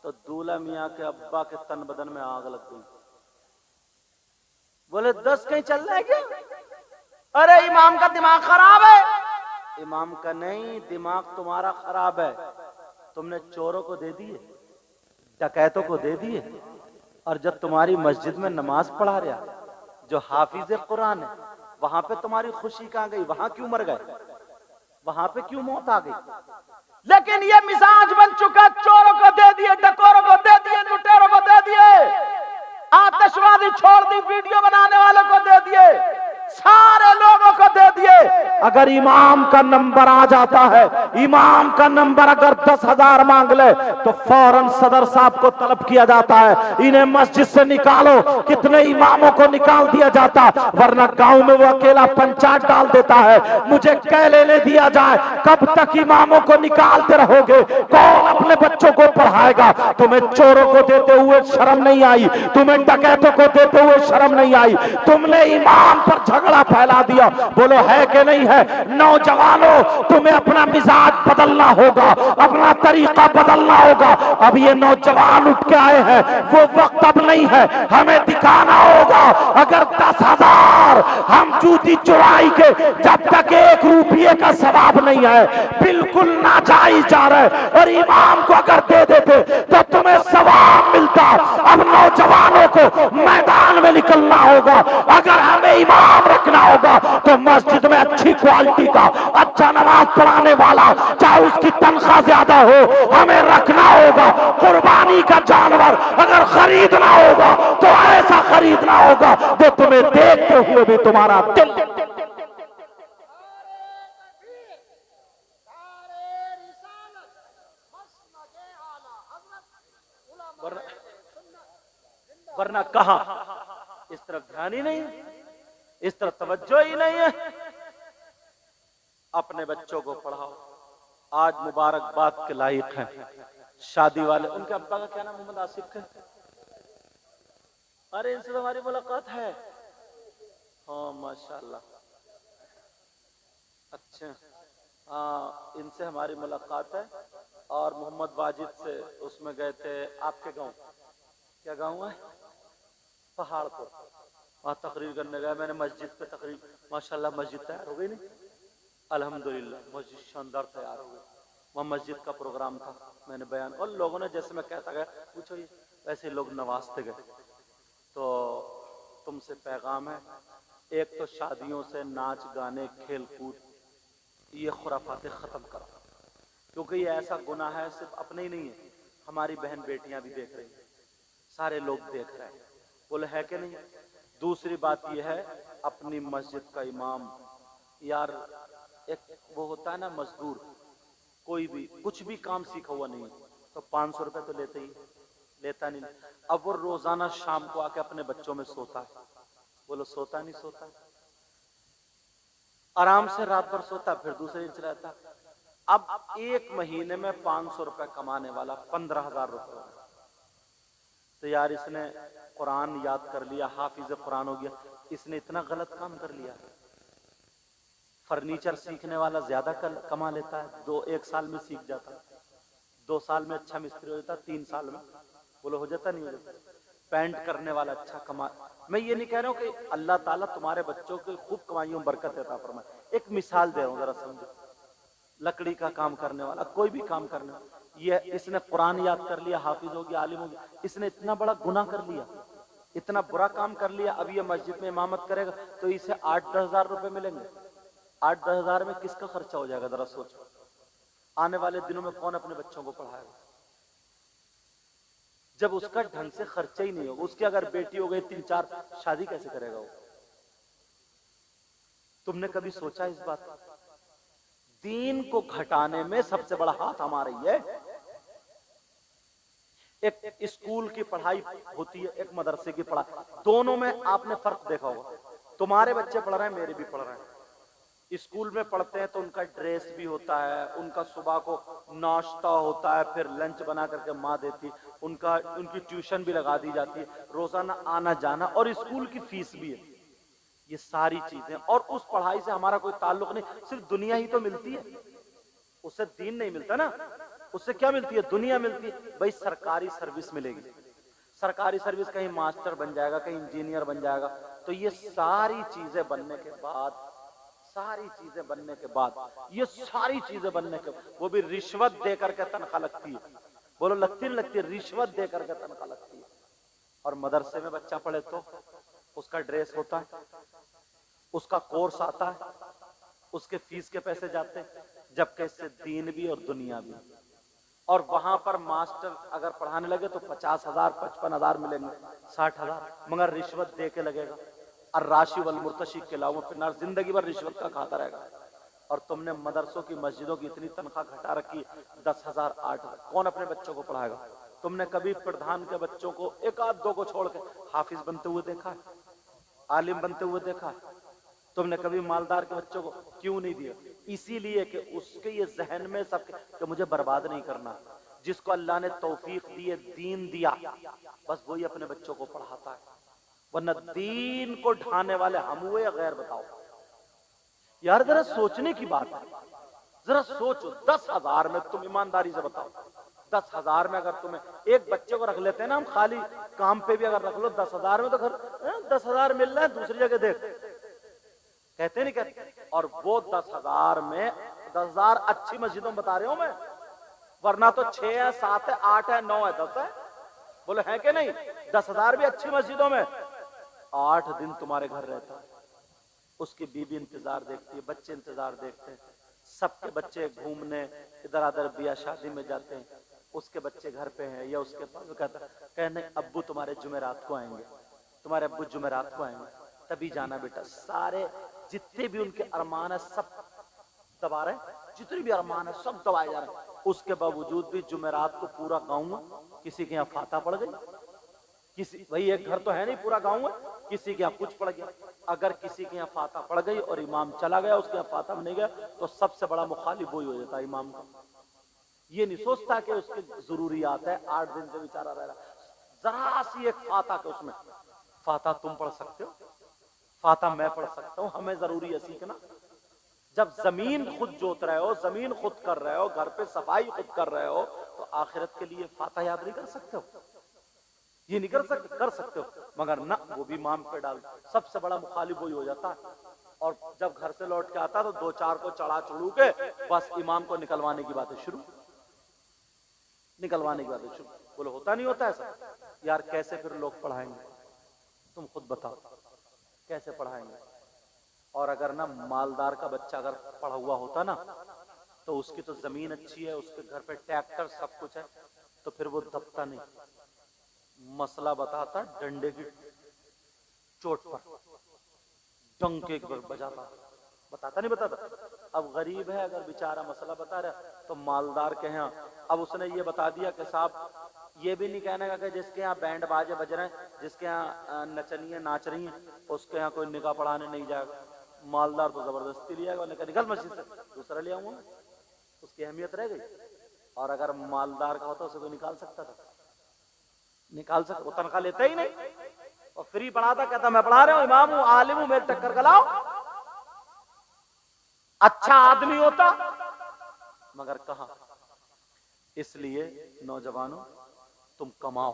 तो दूल्हा मियां के अब्बा के तन बदन में आग लग गई। बोले 10 कहीं चल रहा है क्या? अरे इमाम का दिमाग खराब है। इमाम का नहीं, दिमाग तुम्हारा खराब है। तुमने चोरों को दे दिए, डकैतों को दे दिए, और जब तुम्हारी मस्जिद में नमाज पढ़ा रहा जो हाफिज कुरान है, वहां पे तुम्हारी खुशी कहां गई? वहां क्यों मर गए? वहां पे क्यों मौत आ गई? लेकिन ये मिजाज बन चुका, चोरों को दे दिए, डकोरों को दे दिए, लुटेरों को दे दिए, आतिशबाजी छोड़ दी, वीडियो बनाने वालों को दे दिए, सारे लोगों को दे दिए। अगर इमाम का नंबर आ जाता है, इमाम का नंबर अगर 10,000 मांग ले, तो फौरन सदर साहब को तलब किया जाता है, इन्हें मस्जिद से निकालो। कितने इमामों को निकाल दिया जाता, वरना गांव में वो अकेला पंचायत डाल देता है। मुझे कह लेने दिया जाए, कब तक इमामों को निकालते रहोगे? कौन अपने बच्चों को पढ़ाएगा। तुम्हें चोरों को देते हुए शर्म नहीं आई, तुम्हें डकैतों को देते हुए शर्म नहीं आई, तुमने ईमान पर झगड़ा फैला दिया। बोलो है कि नहीं है? नौजवानों, तुम्हें अपना मिजाज बदलना होगा, अपना तरीका बदलना होगा। अब ये नौजवान उठ के आए हैं, वो वक्त अब नहीं है, हमें दिखाना होगा। अगर 10,000 हम जूती चुराई के, जब तक 1 रुपये का सवाब नहीं है, बिल्कुल नाजायज जा रहे, और इमाम को अगर दे देते तो तुम्हें सवाब मिलता। अब नौजवानों को मैदान में निकलना होगा। अगर हमें इमाम रखना होगा तो मस्जिद में अच्छी क्वालिटी का, अच्छा नमाज पढ़ाने वाला, चाहे उसकी तनख्वाह ज्यादा हो, हमें रखना होगा। कुर्बानी का जानवर अगर खरीदना होगा तो ऐसा खरीदना होगा जो तुम्हें देखते हुए भी तुम्हारा दिल। वरना कहां, इस तरफ ध्यान ही नहीं है, इस तरफ तवज्जो ही नहीं है। अपने बच्चों को पढ़ाओ। आज मुबारकबाद के लायक हैं शादी वाले। उनके अब्बा का क्या नाम? मोहम्मद आसिफ है। अरे इनसे तो हमारी मुलाकात है। हाँ माशाल्लाह, अच्छा। हाँ, इनसे हमारी मुलाकात है। और मोहम्मद वाजिद से उसमें गए थे आपके गांव, क्या गांव है? पहाड़पुर। वहां तकरीर करने गए। मैंने मस्जिद पे तकरीर, माशाल्लाह मस्जिद तैयार हो गई नहीं? अल्हम्दुलिल्लाह, मस्जिद शानदार तैयार हो गई। वहाँ मस्जिद का प्रोग्राम था, मैंने बयान, और लोगों ने जैसे मैं कहता गया पूछो ये, वैसे लोग नवाजते गए। तो तुमसे पैगाम है, एक तो शादियों से नाच गाने खेल कूद ये खुराफाते खत्म करो, क्योंकि ये ऐसा गुनाह है, सिर्फ अपने ही नहीं है, हमारी बहन बेटियां भी देख रही हैं, सारे लोग देख रहे हैं। बोले है कि नहीं? दूसरी बात यह है, अपनी मस्जिद का इमाम, यार एक वो होता है ना मजदूर, कोई भी कुछ भी काम सीखा हुआ नहीं तो 500 रुपए तो लेते ही, लेता नहीं। अब वो रोजाना शाम को आके अपने बच्चों में सोता है। बोलो सोता नहीं? सोता, आराम से रात भर सोता, फिर दूसरे दिन चला जाता। अब 1 महीने में 500 रुपए कमाने वाला 15,000 रुपए। तो यार इसने कुरान याद कर लिया, हाफिज कुरान हो गया, इसने इतना गलत काम कर लिया। फर्नीचर सीखने वाला ज्यादा कमा लेता है, 1 साल में सीख जाता, 2 साल में अच्छा मिस्त्री हो जाता, 3 साल में बोलो हो जाता, नहीं हो जाता। पेंट करने वाला अच्छा कमा। मैं ये नहीं कह रहा हूँ कि अल्लाह ताला तुम्हारे बच्चों की खूब कमाइयों में बरकत देता फरमाए, एक मिसाल दे रहा हूँ, जरा समझो। लकड़ी का काम करने वाला, कोई भी काम करने वाला, ये इसने कुरान याद कर लिया, हाफिज हो गया, आलिम हो गया, इसने इतना बड़ा गुनाह कर लिया, इतना बुरा काम कर लिया। अब ये मस्जिद में इमामत करेगा तो इसे 8-10 हजार रुपए मिलेंगे। 8-10 हजार में किसका खर्चा हो जाएगा, जरा सोचो। आने वाले दिनों में कौन अपने बच्चों को पढ़ाएगा जब उसका ढंग से खर्चा ही नहीं होगा? उसकी अगर बेटी हो गई 3-4, शादी कैसे करेगा वो? तुमने कभी सोचा इस बात? दीन को घटाने में सबसे बड़ा हाथ हमारा ही है। एक स्कूल की पढ़ाई होती है, एक मदरसे की पढ़ाई, दोनों में आपने फर्क देखा होगा। तुम्हारे बच्चे पढ़ रहे हैं, मेरे भी पढ़ रहे हैं। स्कूल में पढ़ते हैं तो उनका ड्रेस भी होता है, उनका सुबह को नाश्ता होता है, फिर लंच बना करके माँ देती, उनकी ट्यूशन भी लगा दी जाती है, रोजाना आना जाना, और स्कूल की फीस भी है। ये सारी चीजें, और उस पढ़ाई से हमारा कोई ताल्लुक नहीं, सिर्फ दुनिया ही तो मिलती है, उससे दीन नहीं मिलता ना। उससे क्या मिलती है? दुनिया मिलती है। भाई सरकारी सर्विस मिलेगी, सरकारी सर्विस, कहीं मास्टर बन जाएगा, कहीं इंजीनियर बन जाएगा। तो ये सारी चीजें बनने के बाद, ये सारी चीजें बनने के, वो भी रिश्वत दे करके तनख्वाह लगती है। बोलो लगती नहीं लगती? रिश्वत दे करके तनख्वाह लगती है। और मदरसे में बच्चा पढ़े तो उसका ड्रेस होता है, उसका कोर्स आता है, उसके फीस के पैसे जाते हैं, जबकि इससे दीन भी और दुनिया भी। और वहां पर मास्टर अगर पढ़ाने लगे तो 50,000 55,000 मिलेंगे, 60,000, मगर रिश्वत दे के लगेगा। और राशि वल मुर्तशी के अलावा फिर जिंदगी भर रिश्वत का खाता रहेगा। और तुमने मदरसों की, मस्जिदों की इतनी तनख्वाह घटा रखी, 10,000 8,000, कौन अपने बच्चों को पढ़ाएगा? तुमने कभी प्रधान के बच्चों को, 1-2 को छोड़ के, हाफिज बनते हुए देखा है? आलिम बनते हुए देखा है? तुमने कभी मालदार के बच्चों को क्यों नहीं दिया? इसीलिए कि उसके ये जहन में सबके कि मुझे बर्बाद नहीं करना। जिसको अल्लाह ने तौफीक दी है, दीन दिया, बस वही अपने बच्चों को पढ़ाता है। वरना दीन को ढाने वाले हम हुए या गैर? बताओ यार, जरा सोचने की बात है। जरा सोचो, 10,000 में तुम ईमानदारी से बताओ, 10,000 में अगर तुम्हें एक बच्चे को रख लेते हैं ना हम, खाली काम पे भी अगर रख लो, 10,000 में तो घर 10,000 मिल रहा है, दूसरी जगह देख, कहते नहीं कहते? और वो 10,000 में 10,000 अच्छी मस्जिदों में बता रहे हूं मैं, वरना तो 6 है, 7 है, 8 है, 9 है, 10 है, बोले है कि नहीं? 10,000 भी अच्छी मस्जिदों में 8 दिन तुम्हारे घर रहता है, उसकी बीबी इंतजार देखती है, बच्चे इंतजार देखते हैं, सबके बच्चे घूमने इधर उधर ब्याह शादी में जाते हैं, उसके बच्चे घर पे हैं या उसके पास, कहने अब्बू तुम्हारे जुमेरात को आएंगे, तुम्हारे अब्बू जुमेरात को आएंगे, तभी जाना बेटा। सारे जितने भी उनके अरमान है सब दबा रहे, जितने भी अरमान है सब दबाए जा रहे हैं। उसके बावजूद भी जुमेरात को पूरा गांव में किसी के यहाँ फाता पड़ गई, किसी भाई एक घर तो है नहीं, पूरा गांव है, किसी के यहाँ कुछ पड़ गया। अगर किसी के यहाँ फाता पड़ गई और इमाम चला गया, उसके यहाँ फाता नहीं गया, तो सबसे बड़ा मुखालिफ वही हो जाता है इमाम का। ये नहीं सोचता कि उसकी जरूरियात है, 8 दिन से बेचारा रह रहा, जरा सी एक फाता के उसमें, फाता तुम पढ़ सकते हो, फाता मैं पढ़ सकता हूं, हमें जरूरी है सीखना। जब जमीन खुद जोत रहे हो, जमीन खुद कर रहे हो, घर पे सफाई खुद कर रहे हो, तो आखिरत के लिए फाता याद नहीं कर सकते हो? ये नहीं कर सकते हो, मगर ना, वो भी इमाम पे डाल, सबसे बड़ा मुखालिफ वही हो जाता है। और जब घर से लौट के आता तो 2-4 को चढ़ा चढ़ू के बस इमाम को निकलवाने की बातें शुरू, निकलवाने की बातें शुरू। बोलो होता नहीं होता ऐसा? यार कैसे फिर लोग पढ़ाएंगे? तुम खुद बताओ कैसे पढ़ाएंगे? और अगर ना मालदार का बच्चा अगर पढ़ा हुआ होता ना, तो उसकी तो जमीन अच्छी है, उसके घर पे ट्रैक्टर सब कुछ है, तो फिर वो दबता नहीं, मसला बताता डंडे की चोट पर, डंके पर बजाता, बताता नहीं बताता। अब गरीब है, अगर बेचारा मसला बता रहा, तो मालदार के यहाँ अब उसने ये बता दिया कि साहब ये भी नहीं कहने का कि जिसके यहाँ बैंड बाजे बज रहे हैं, जिसके यहाँ नचनियां नाच रही हैं, उसके यहाँ कोई निकाह पढ़ाने नहीं जाएगा। मालदार तो जबरदस्ती लिया, निकल मस्जिद से, दूसरा ले आऊंगा, उसकी अहमियत रह गई। और अगर मालदार का होता उसे कोई निकाल सकता था? निकाल सकता? वो तनख्वाह लेता ही नहीं, और फ्री पढ़ाता, कहता मैं पढ़ा रहा हूं, इमाम हूं, आलिम हूं, मेरे टक्कर गलाओ। अच्छा आदमी होता, मगर कहां। इसलिए नौजवानों, तुम कमाओ,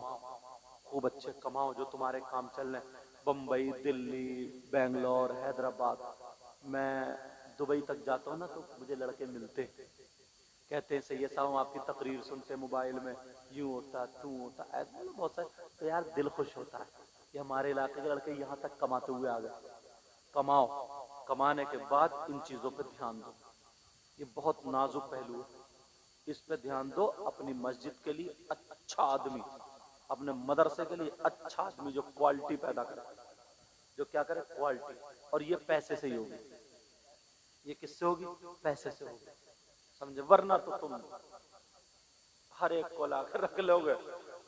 खूब अच्छे कमाओ, जो तुम्हारे काम चल रहे हैं, बंबई, दिल्ली, बेंगलोर, हैदराबाद। मैं दुबई तक जाता हूँ ना, तो मुझे लड़के मिलते, कहते हैं सैयद साहब आपकी तकरीर सुनते मोबाइल में, यूं होता तू होता, ऐसा बहुत सारे, तो यार दिल खुश होता है कि हमारे इलाके के लड़के यहाँ तक कमाते हुए आ गए। कमाओ, कमाने के बाद इन चीजों पर ध्यान दो, ये बहुत नाजुक पहलू है, इस पे ध्यान दो। अपनी मस्जिद के लिए अच्छा आदमी, अपने मदरसे के लिए अच्छा आदमी, जो क्वालिटी पैदा करे, जो क्या करे, क्वालिटी। और ये पैसे से ही होगी, ये किससे होगी? पैसे से होगी, समझे? वरना तो तुम हर एक को लाकर रख लोगे।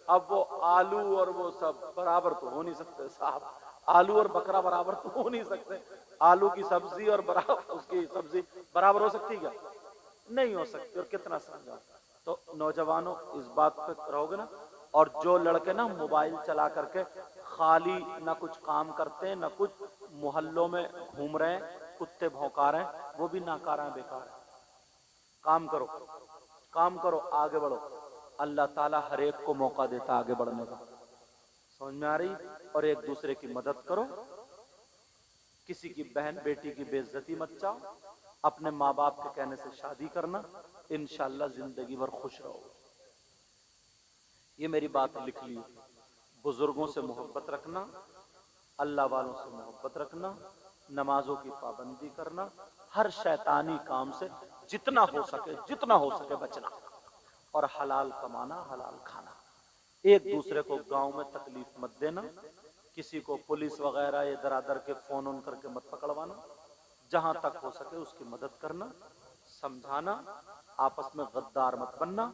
अब वो आलू और वो सब बराबर तो हो नहीं सकते साहब, आलू और बकरा बराबर तो हो नहीं सकते। आलू की सब्जी और बराबर उसकी सब्जी बराबर हो सकती क्या? नहीं हो सकती। और कितना समझा। तो नौजवानों इस बात पे रहोगे ना। और जो लड़के ना मोबाइल चला करके खाली ना कुछ काम करते हैं, ना कुछ मोहल्लों में घूम रहे हैं, कुत्ते भौंका रहे हैं, वो भी नाकारा है, बेकार है। काम करो, काम करो, आगे बढ़ो। अल्लाह ताला हर एक को मौका देता आगे बढ़ने का, समझ में आ रही? और एक दूसरे की मदद करो, किसी की बहन बेटी की बेइज्जती मत चाहो, अपने माँ बाप के कहने से शादी करना, इंशाअल्लाह जिंदगी भर खुश रहो। ये मेरी बात लिख ली। बुजुर्गों से मोहब्बत रखना, अल्लाह वालों से मोहब्बत रखना, नमाजों की पाबंदी करना, हर शैतानी काम से जितना हो सके बचना, और हलाल कमाना, हलाल खाना। एक दूसरे को गांव में तकलीफ मत देना, किसी को पुलिस वगैरह या दरादर के फोन ऑन करके मत पकड़वाना, जहां तक हो सके उसकी मदद करना, समझाना, आपस में गद्दार मत बनना।